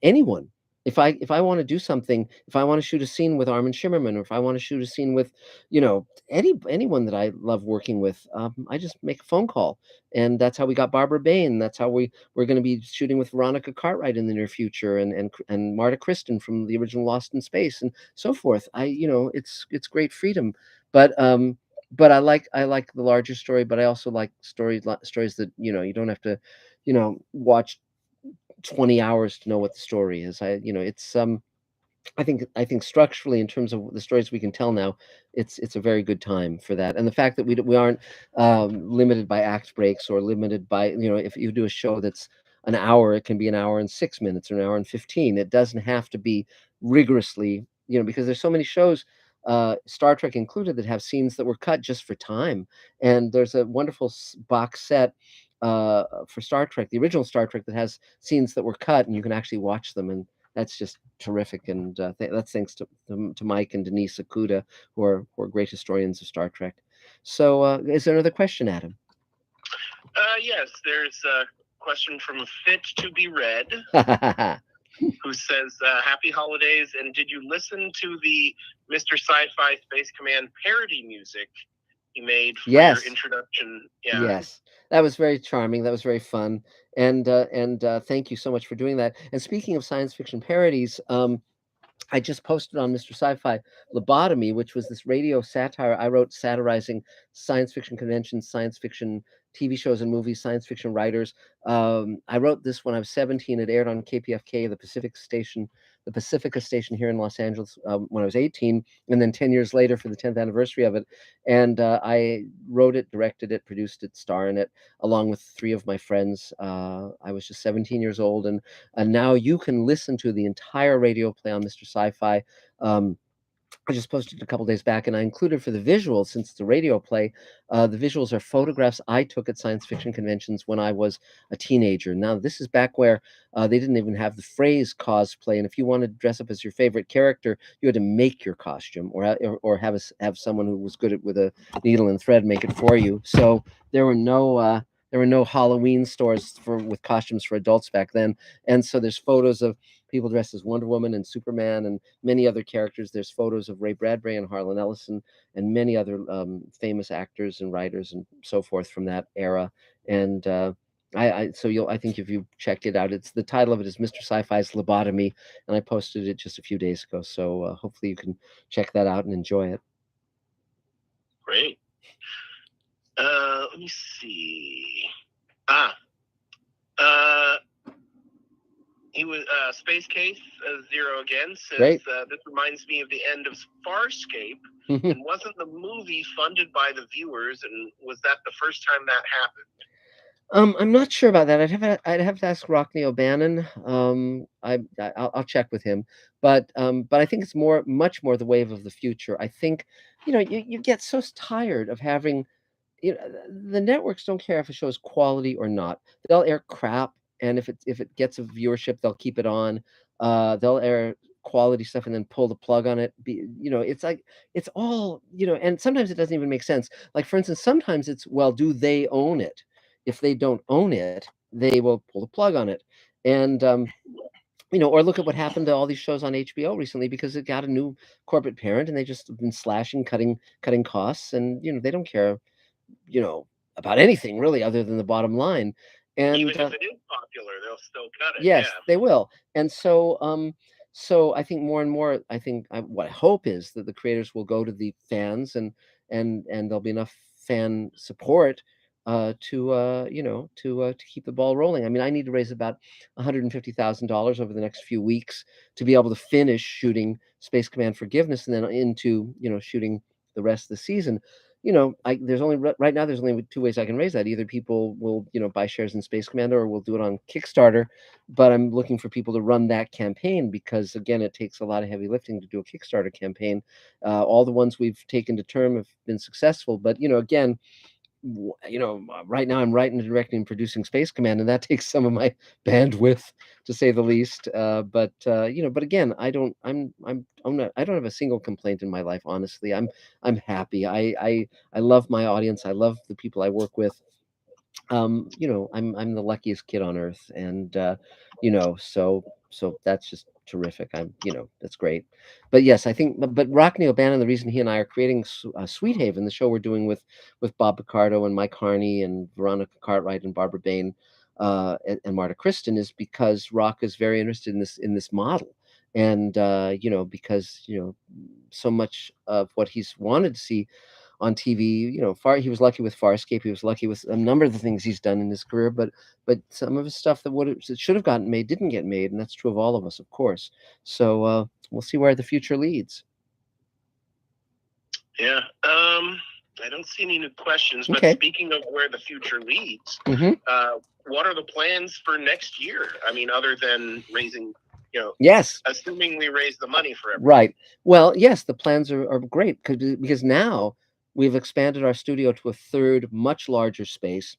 anyone. If I want to do something, if I want to shoot a scene with Armin Shimmerman, or if I want to shoot a scene with, anyone that I love working with, I just make a phone call, and that's how we got Barbara Bain. That's how we're going to be shooting with Veronica Cartwright in the near future, and Marta Kristen from the original Lost in Space, and so forth. It's great freedom, but I like the larger story, but I also like stories that you don't have to, watch 20 hours to know what the story is. It's I think structurally, in terms of the stories we can tell now, it's a very good time for that. And the fact that we aren't limited by act breaks, or limited by, if you do a show that's an hour, it can be an hour and 6 minutes or an hour and 15. It doesn't have to be rigorously, because there's so many shows, Star Trek included, that have scenes that were cut just for time. And there's a wonderful box set for Star Trek, the original Star Trek, that has scenes that were cut, and you can actually watch them, and that's just terrific. And that's thanks to Mike and Denise Akuda, who are great historians of Star Trek. So, is there another question, Adam? Yes, there's a question from Fit to Be Read, who says, happy holidays, and did you listen to the Mr. Sci-Fi Space Command parody music he made for Yes. your introduction? Yeah. Yes, that was very charming. That was very fun, and thank you so much for doing that. And speaking of science fiction parodies, I just posted on Mr. Sci-Fi Lobotomy, which was this radio satire I wrote satirizing science fiction conventions, science fiction TV shows and movies, science fiction writers. I wrote this when I was 17. It aired on KPFK, the Pacifica station here in Los Angeles, when I was 18, and then 10 years later for the 10th anniversary of it. And I wrote it, directed it, produced it, star in it, along with three of my friends. I was just 17 years old, and now you can listen to the entire radio play on Mr. Sci-Fi. Um, I just posted it a couple days back, and I included for the visuals, since it's a radio play, the visuals are photographs I took at science fiction conventions when I was a teenager. Now, this is back where they didn't even have the phrase cosplay, and if you wanted to dress up as your favorite character, you had to make your costume, or have someone who was good at with a needle and thread make it for you. So there were no. There were no Halloween stores for with costumes for adults back then, and so there's photos of people dressed as Wonder Woman and Superman and many other characters. There's photos of Ray Bradbury and Harlan Ellison and many other famous actors and writers and so forth from that era. And so I think if you check it out, it's the title of it is Mr. Sci-Fi's Lobotomy, and I posted it just a few days ago. So hopefully you can check that out and enjoy it. Great. Let me see. Uh, he was Space Case Zero again says this reminds me of the end of Farscape. And wasn't the movie funded by the viewers? And was that the first time that happened? I'm not sure about that. I'd have to ask Rockney O'Bannon. I'll check with him, but I think it's much more the wave of the future. I think, you get so tired of having, the networks don't care if a show is quality or not. They'll air crap, and if it gets a viewership, they'll keep it on. They'll air quality stuff and then pull the plug on it. It's like it's all, and sometimes it doesn't even make sense. Like for instance, sometimes it's, well, do they own it? If they don't own it, they will pull the plug on it. And or look at what happened to all these shows on HBO recently because it got a new corporate parent and they just have been slashing, cutting costs, and they don't care you know, about anything really other than the bottom line. And even if it is popular, they'll still cut it. yes, Yeah. they will. And so I think more and more, what I hope is that the creators will go to the fans, and there'll be enough fan support to keep the ball rolling. I mean, I need to raise about $150,000 over the next few weeks to be able to finish shooting Space Command Forgiveness, and then into shooting the rest of the season. There's only right now. There's only two ways I can raise that. Either people will, buy shares in Space Commander, or we'll do it on Kickstarter. But I'm looking for people to run that campaign because, again, it takes a lot of heavy lifting to do a Kickstarter campaign. All the ones we've taken to term have been successful, but again, right now I'm writing, directing, and producing Space Command, and that takes some of my bandwidth, to say the least. But again, I don't have a single complaint in my life. Honestly, I'm happy. I love my audience. I love the people I work with. I'm the luckiest kid on earth, and so that's just terrific. That's great. But yes, I think, but Rockney O'Bannon, the reason he and I are creating Sweet Haven, the show we're doing with Bob Picardo and Mike Harney and Veronica Cartwright and Barbara Bain, and Marta Kristen, is because Rock is very interested in this model. And because so much of what he's wanted to see on TV. He was lucky with Farscape. He was lucky with a number of the things he's done in his career, but some of his stuff that should have gotten made didn't get made, and that's true of all of us, of course. So we'll see where the future leads. Yeah. I don't see any new questions, but speaking of where the future leads, what are the plans for next year? I mean, other than raising, yes, assuming we raise the money for everything. Right. Well, yes, the plans are great because now we've expanded our studio to a third, much larger space.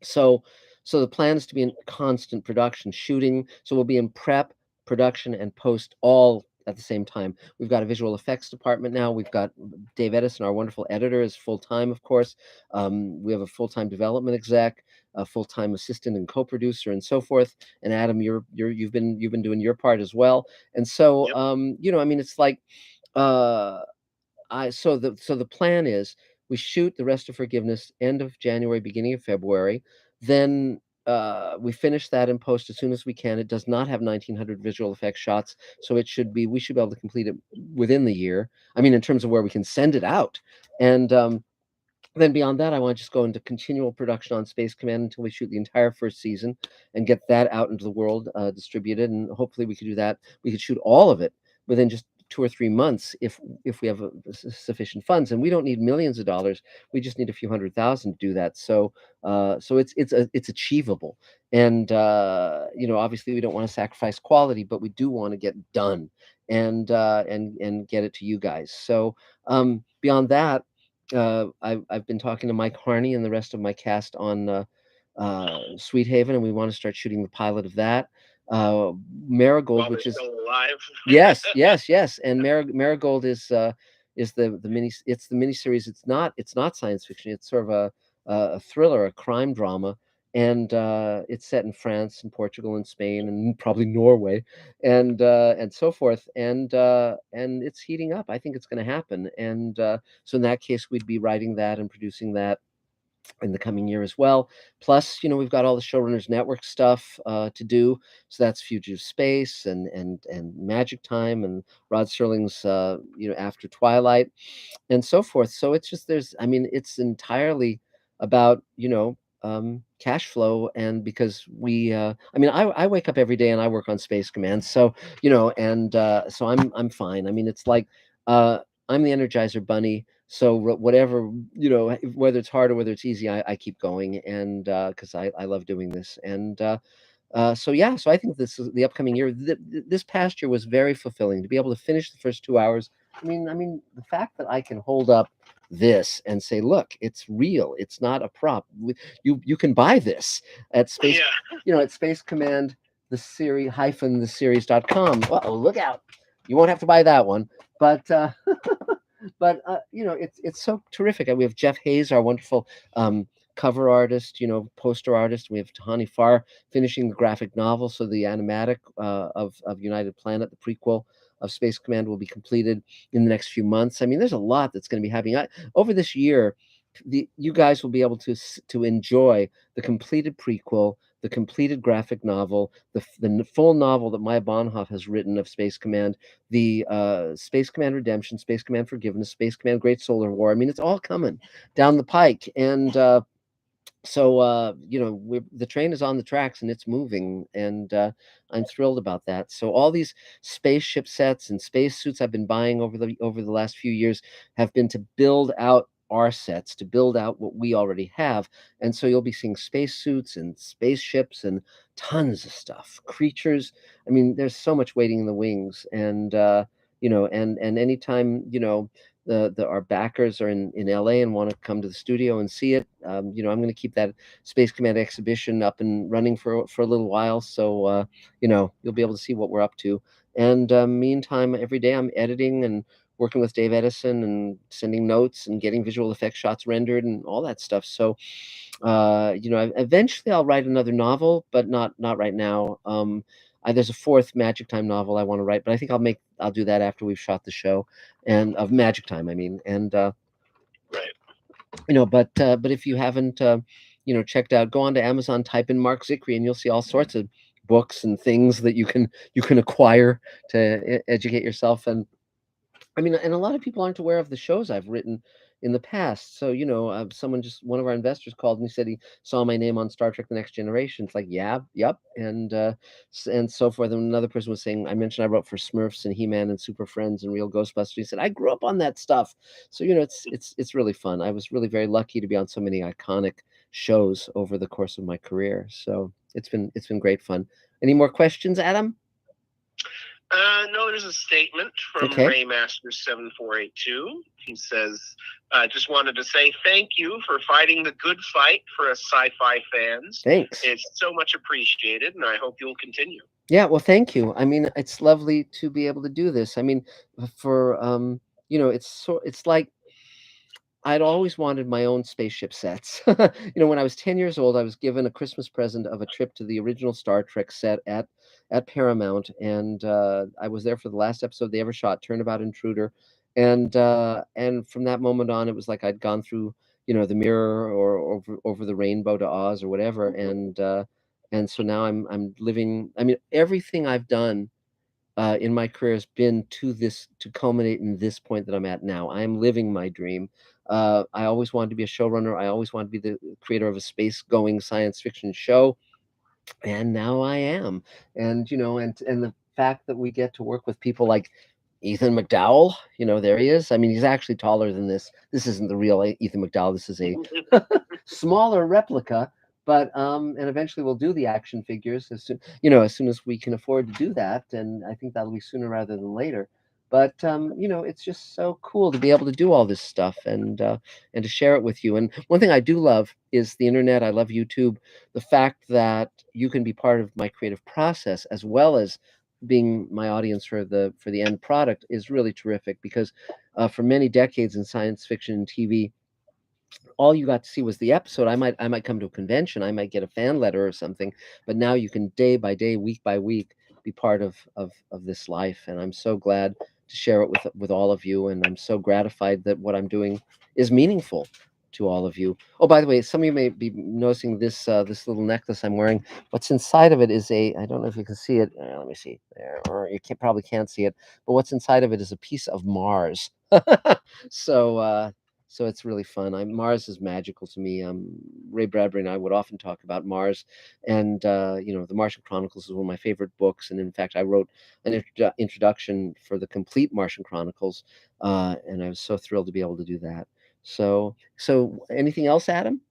So the plan is to be in constant production, shooting. So we'll be in prep, production, and post all at the same time. We've got a visual effects department now. We've got Dave Edison, our wonderful editor, is full time, of course. We have a full time development exec, a full time assistant and co-producer, and so forth. And Adam, you've been doing your part as well. And so I mean, it's like so the plan is we shoot the rest of Forgiveness end of January, beginning of February. Then we finish that in post as soon as we can. It does not have 1900 visual effects shots, so we should be able to complete it within the year. I mean, in terms of where we can send it out. And then beyond that, I want to just go into continual production on Space Command until we shoot the entire first season and get that out into the world, distributed. And hopefully, we could do that. We could shoot all of it within just 2 or 3 months if we have sufficient funds. And we don't need millions of dollars. We just need a few 100,000 to do that. So it's achievable. And obviously, we don't want to sacrifice quality, but we do want to get done and get it to you guys. So beyond that, I've been talking to Mike Harney and the rest of my cast on Sweet Haven, and we want to start shooting the pilot of that. Marigold, While they're which is still alive. yes, yes, yes, and Marigold is the mini series. It's not science fiction. It's sort of a thriller, a crime drama, and it's set in France and Portugal and Spain and probably Norway, and so forth. And it's heating up. I think it's going to happen. And so in that case, we'd be writing that and producing that in the coming year as well. Plus, we've got all the Showrunners Network stuff to do. So that's Fugitive Space and Magic Time and Rod Serling's After Twilight and so forth. So it's just it's entirely about cash flow. And because I wake up every day and I work on Space Command, so and so I'm fine. I mean, it's like I'm the Energizer Bunny. So whatever, whether it's hard or whether it's easy, I keep going. And because I love doing this. And so yeah, so I think this is the upcoming year. This past year was very fulfilling to be able to finish the first 2 hours. I mean, the fact that I can hold up this and say, look, it's real. It's not a prop. You can buy this at Space, Yeah. at Space Command the series hyphen the series.com. Uh-oh, look out! You won't have to buy that one, but it's so terrific. We have Jeff Hayes, our wonderful cover artist, poster artist. We have Tahani Farr finishing the graphic novel, so the animatic of United Planet, the prequel of Space Command, will be completed in the next few months. I mean, there's a lot that's going to be happening over this year. You guys will be able to enjoy the completed prequel, the completed graphic novel, the full novel that Maya Bonhoff has written of Space Command, the Space Command Redemption, Space Command Forgiveness, Space Command Great Solar War. I mean, it's all coming down the pike. And so the train is on the tracks and it's moving, and I'm thrilled about that. So all these spaceship sets and spacesuits I've been buying over the last few years have been to build out our sets, to build out what we already have. And so you'll be seeing spacesuits and spaceships and tons of stuff, creatures. I mean, there's so much waiting in the wings. And and anytime our backers are in LA and want to come to the studio and see it, I'm going to keep that Space Command exhibition up and running for a little while. So you'll be able to see what we're up to. And meantime, every day I'm editing and working with Dave Edison and sending notes and getting visual effects shots rendered and all that stuff. So eventually I'll write another novel, but not right now. There's a fourth Magic Time novel I want to write, but I think I'll do that after we've shot the show, and of Magic Time, I mean. And Right. but if you haven't checked out, go on to Amazon, type in Mark Zicree, and you'll see all sorts of books and things that you can acquire to educate yourself. And I mean, and a lot of people aren't aware of the shows I've written in the past. So, one of our investors called and he said he saw my name on Star Trek: The Next Generation. It's like, yeah, yep, and so forth. And another person was saying, I mentioned I wrote for Smurfs and He-Man and Super Friends and Real Ghostbusters. He said I grew up on that stuff. So, it's really fun. I was really very lucky to be on so many iconic shows over the course of my career. So it's been great fun. Any more questions, Adam? No, there's a statement from Okay. Raymaster7482. He says, just wanted to say thank you for fighting the good fight for us sci-fi fans. Thanks. It's so much appreciated, and I hope you'll continue. Yeah, well, thank you. I mean, it's lovely to be able to do this. I mean, for it's like I'd always wanted my own spaceship sets. When I was 10 years old, I was given a Christmas present of a trip to the original Star Trek set at Paramount, and I was there for the last episode they ever shot, Turnabout Intruder, and from that moment on, it was like I'd gone through the mirror or over the rainbow to Oz or whatever. And and so now I'm living. I mean, everything I've done in my career has been to culminate in this point that I'm at now. I am living my dream. I always wanted to be a showrunner. I always wanted to be the creator of a space going science fiction show, and now I am. And and the fact that we get to work with people like Ethan McDowell, there he is. I mean, he's actually taller than this. This isn't the real Ethan McDowell. This is a smaller replica. But and eventually we'll do the action figures as soon as we can afford to do that, and I think that'll be sooner rather than later. But it's just so cool to be able to do all this stuff and to share it with you. And one thing I do love is the internet. I love YouTube. The fact that you can be part of my creative process as well as being my audience for the end product is really terrific, because for many decades in science fiction and TV, all you got to see was the episode. I might come to a convention, I might get a fan letter or something, but now you can day by day, week by week, be part of this life, and I'm so glad to share it with all of you, and I'm so gratified that what I'm doing is meaningful to all of you. Oh, by the way, some of you may be noticing this little necklace I'm wearing. What's inside of it is I don't know if you can see it. Let me see there, or you probably can't see it, but what's inside of it is a piece of Mars. so so it's really fun. Mars is magical to me. Ray Bradbury and I would often talk about Mars, and The Martian Chronicles is one of my favorite books. And in fact, I wrote an introduction for the complete Martian Chronicles, and I was so thrilled to be able to do that. So anything else, Adam?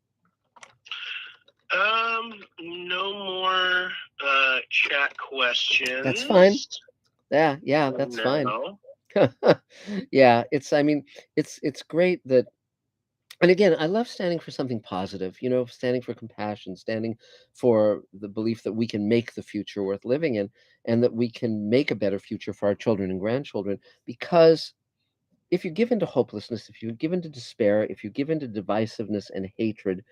No more chat That's fine. questions Yeah, for that's fine. now. Yeah, I mean, it's great that. And again, I love standing for something positive, standing for compassion, standing for the belief that we can make the future worth living in, and that we can make a better future for our children and grandchildren. Because if you give in to hopelessness, if you give in to despair, if you give in to divisiveness and hatred,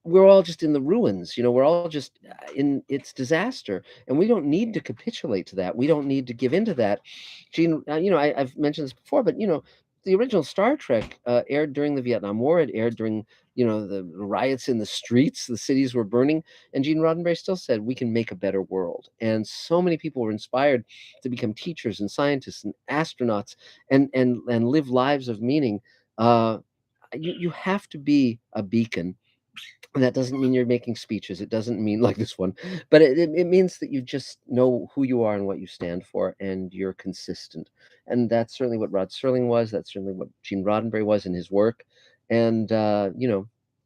we're all just in the ruins. We're all just in its disaster, and we don't need to capitulate to that. We don't need to give into that. Gene, I've mentioned this before, but the original Star Trek aired during the Vietnam War. It aired during the riots in the streets. The cities were burning, and Gene Roddenberry still said we can make a better world. And so many people were inspired to become teachers and scientists and astronauts, and live lives of meaning. You have to be a beacon. And that doesn't mean you're making speeches. It doesn't mean like this one, but it means that you just know who you are and what you stand for, and you're consistent. And that's certainly what Rod Serling was. That's certainly what Gene Roddenberry was in his work. And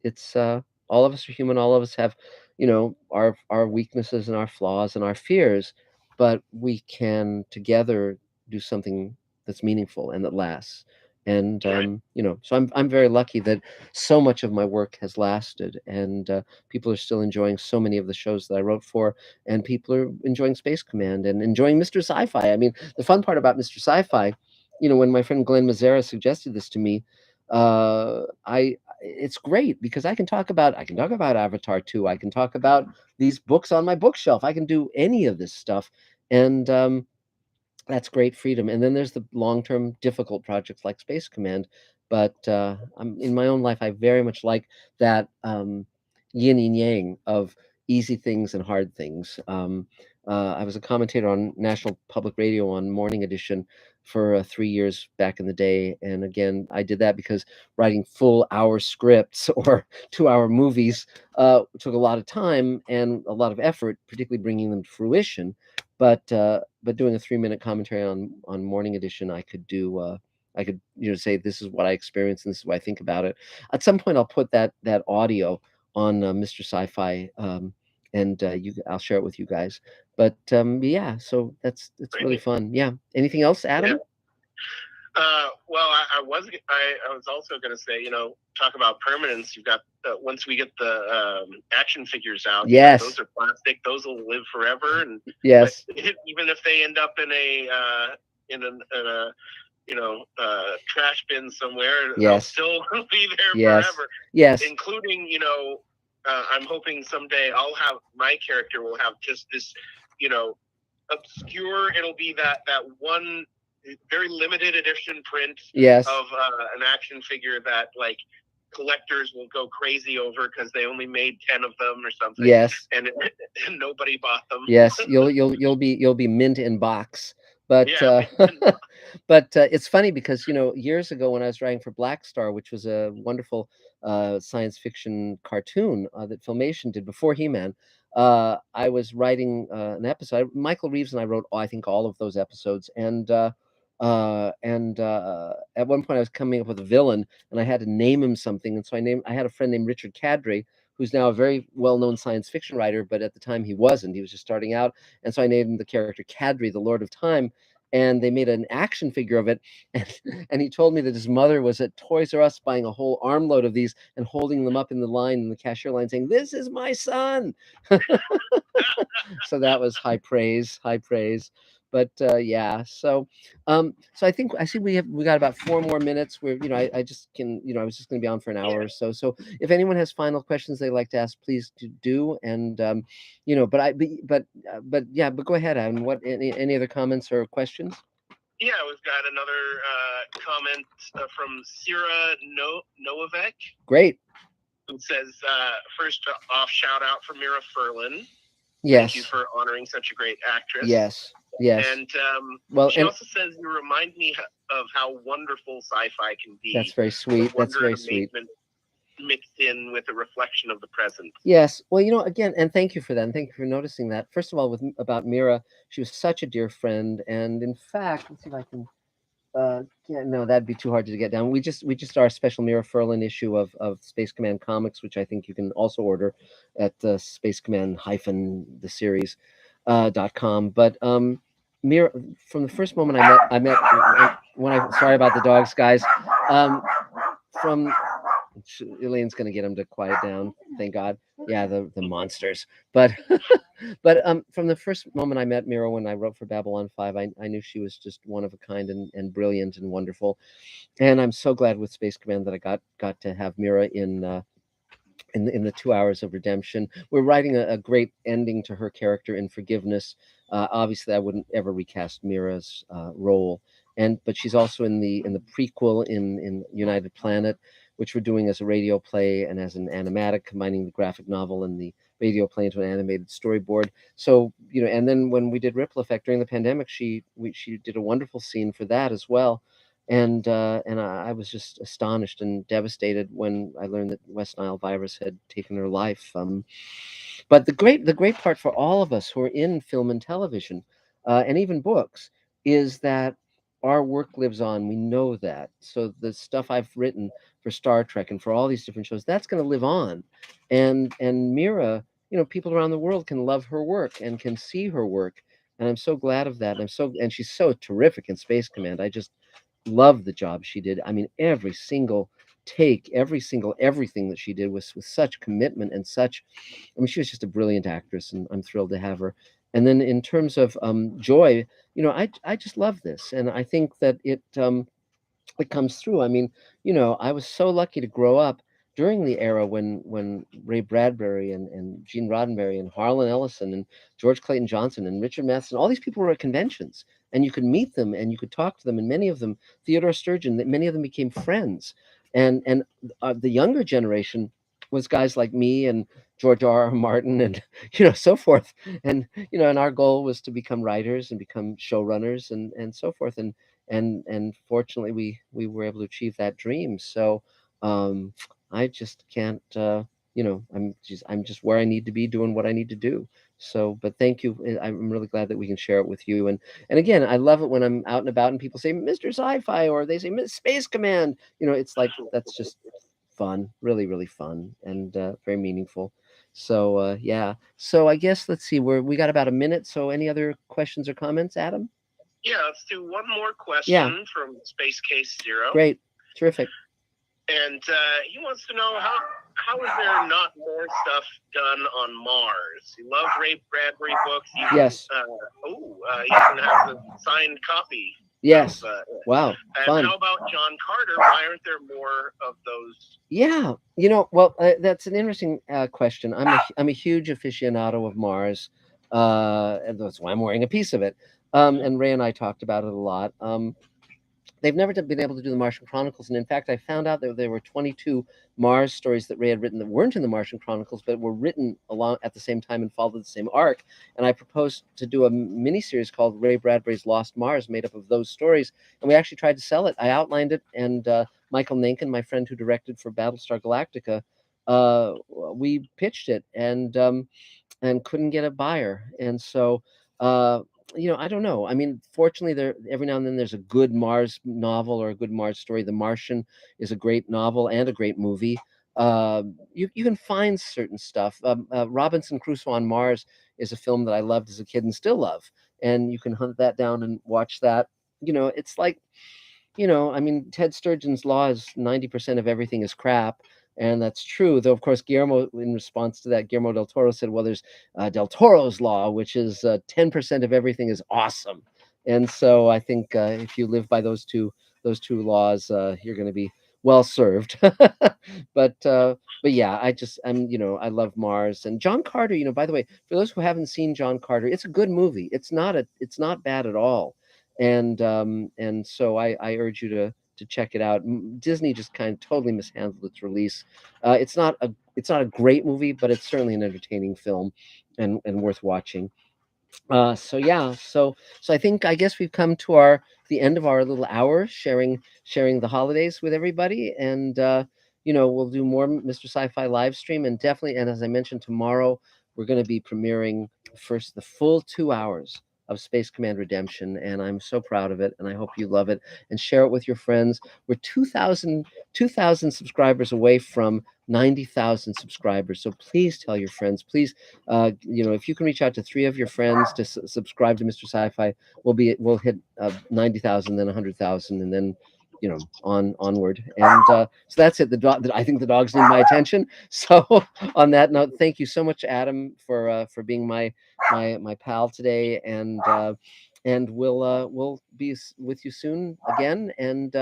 it's all of us are human. All of us have, our weaknesses and our flaws and our fears, but we can together do something that's meaningful and that lasts. And Right. so I'm very lucky that so much of my work has lasted, and people are still enjoying so many of the shows that I wrote for, and people are enjoying Space Command and enjoying Mr. Sci-Fi. I mean, the fun part about Mr. Sci-Fi, when my friend Glenn Mazzara suggested this to me, I it's great because I can talk about Avatar 2. I can talk about these books on my bookshelf. I can do any of this stuff, and that's great freedom. And then there's the long-term difficult projects like Space Command. But in my own life, I very much like that yin and yang of easy things and hard things. I was a commentator on National Public Radio on Morning Edition for 3 years back in the day. And again, I did that because writing full hour scripts or 2 hour movies took a lot of time and a lot of effort, particularly bringing them to fruition. But doing a 3 minute commentary on Morning Edition, I could say this is what I experienced and this is what I think about it. At some point, I'll put that audio on Mr. Sci-Fi, and I'll share it with you guys. But yeah, so that's really Great. fun. Yeah. Anything else, Yeah. Adam? Well, I was also going to say, talk about permanence. You've got once we get the action figures out, Yes. those are plastic. Those will live forever. And Yes. but even if they end up in a trash bin somewhere, they'll Yes. still be there Yes. forever. Yes. Including, I'm hoping someday my character will have just this, obscure. It'll be that one very limited edition print Yes. of an action figure that collectors will go crazy over because they only made 10 of them or something, Yes. and nobody bought them. Yes, you'll be mint in box. But Yeah, but it's funny because years ago when I was writing for Black Star, which was a wonderful science fiction cartoon that Filmation did before He-Man, I was writing an episode. Michael Reeves and I wrote, I think, all of those episodes, and at one point I was coming up with a villain, and I had to name him something, and so I had a friend named Richard Cadre, who's now a very well-known science fiction writer, but at the time he wasn't. He was just starting out, and so I named the character Kadri, the Lord of Time, and they made an action figure of it. And, and he told me that his mother was at Toys R Us buying a whole armload of these and holding them up in the line, in the cashier line, saying, "This is my son." So that was high praise, high praise. But yeah, so I think I see we got about 4 more minutes. Where I just can I was just going to be on for an hour yeah, or so. So if anyone has final questions they'd like to ask, please do. And but yeah, but go ahead, Adam. What any other comments or questions? yeah. We've got another comment from Sira Novak, Great. who says, first off, shout out for Mira Furlan. Thank you Yes. for honoring such a great actress. Yes. Yes. And Well, she and also says, you remind me of how wonderful sci-fi can that's be. very The sweet. That's wonder very and sweet. amazement mixed in with a reflection of the present. Yes. Well, again, and thank you for that, and thank you for noticing that. First of all, about Mira, she was such a dear friend, and in fact, let's see if I can. Yeah, no, that'd be too hard to get down. We just our special Mira Furlan issue of Space Command comics, which I think you can also order at Space Command hyphen the series .com. But Mira, from the first moment I met when I sorry about the dogs, guys. From Elaine's gonna get him to quiet down. Thank God. Yeah, the monsters. But but from the first moment I met Mira when I wrote for Babylon 5, I knew she was just one of a kind and brilliant and wonderful. And I'm so glad with Space Command that I got to have Mira in the 2 hours of redemption. We're writing a great ending to her character in Forgiveness. Obviously, I wouldn't ever recast Mira's role, but she's also in the prequel in United Planet, which we're doing as a radio play and as an animatic, combining the graphic novel and the radio play into an animated storyboard. So and then when we did Ripple Effect during the pandemic, she did a wonderful scene for that as well. And I was just astonished and devastated when I learned that West Nile virus had taken her life. But the great part for all of us who are in film and television, and even books, is that our work lives on. We know that. So the stuff I've written for Star Trek and for all these different shows, that's going to live on. And Mira, people around the world can love her work and can see her work. And I'm so glad of that. And she's so terrific in Space Command. I just love the job she did. I mean, every single take, every single everything that she did was with such commitment and such. I mean, she was just a brilliant actress, and I'm thrilled to have her. And then in terms of joy, I just love this, and I think that it comes through. I mean, I was so lucky to grow up during the era when Ray Bradbury and Gene Roddenberry and Harlan Ellison and George Clayton Johnson and Richard Matheson, all these people were at conventions, and you could meet them and you could talk to them, and many of them, Theodore Sturgeon, that many of them became friends, and the younger generation was guys like me and George R. R. Martin and so forth, and our goal was to become writers and become showrunners and so forth, and fortunately we were able to achieve that dream. So um I just can't I'm just where I need to be doing what I need to do. So but thank you. I'm really glad that we can share it with you. And again, I love it when I'm out and about and people say Mr. Sci-Fi, or they say Miss Space Command. It's like that's just fun, really really fun, and very meaningful. So yeah, so I guess let's see, we got about a minute. So any other questions or comments, Adam? Yeah, let's do one more Yeah. question from Space Case Zero. Great. Terrific. And he wants to know how is there not more stuff done on Mars? He loved Ray Bradbury books. Yes. He even has a signed copy. Yes. Of, Wow. Fun. How about John Carter? Why aren't there more of those? Yeah. Well, that's an interesting question. I'm a huge aficionado of Mars, and that's why I'm wearing a piece of it. And Ray and I talked about it a lot. they've never been able to do the Martian Chronicles. And in fact, I found out that there were 22 Mars stories that Ray had written that weren't in the Martian Chronicles, but were written along at the same time and followed the same arc. And I proposed to do a miniseries called Ray Bradbury's Lost Mars, made up of those stories. And we actually tried to sell it. I outlined it, and Michael Nankin, my friend who directed for Battlestar Galactica, we pitched it, and couldn't get a buyer. And so, I don't know. I mean, fortunately, there every now and then there's a good Mars novel or a good Mars story. The Martian is a great novel and a great movie. You can find certain stuff. Robinson Crusoe on Mars is a film that I loved as a kid and still love, and you can hunt that down and watch that. It's like, I mean, Ted Sturgeon's law is 90% of everything is crap. And that's true. Though, of course, Guillermo, in response to that, Guillermo del Toro said, well, there's del Toro's law, which is 10% of everything is awesome. And so I think if you live by those two laws, you're going to be well served. But yeah, I love Mars and John Carter. By the way, for those who haven't seen John Carter, it's a good movie. It's not bad at all. And so I urge you to check it out. Disney just kind of totally mishandled its release. It's not a great movie, but it's certainly an entertaining film, and worth watching. So yeah, so I guess we've come to the end of our little hour sharing the holidays with everybody. And we'll do more Mr. Sci-Fi live stream, and definitely, and as I mentioned, tomorrow we're going to be premiering first the full 2 hours of Space Command Redemption, and I'm so proud of it, and I hope you love it and share it with your friends. We're 2,000 subscribers away from 90,000 subscribers, so please tell your friends. Please, if you can reach out to three of your friends to subscribe to Mr. Sci-Fi, we'll hit 90,000, then 100,000, and then onward. And so that's it. I think the dogs need my attention. So on that note, thank you so much, Adam, for being my pal today, and we'll be with you soon again. And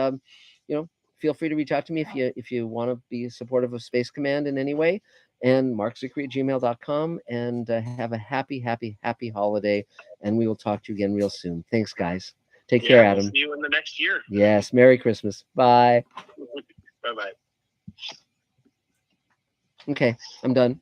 feel free to reach out to me if you want to be supportive of Space Command in any way. And markzickery@gmail.com, and have a happy, happy, happy holiday. And we will talk to you again real soon. Thanks, guys. Take Yeah, care, we'll Adam. see you in the next year. Yes. Merry Christmas. Bye. Bye bye. Okay, I'm done.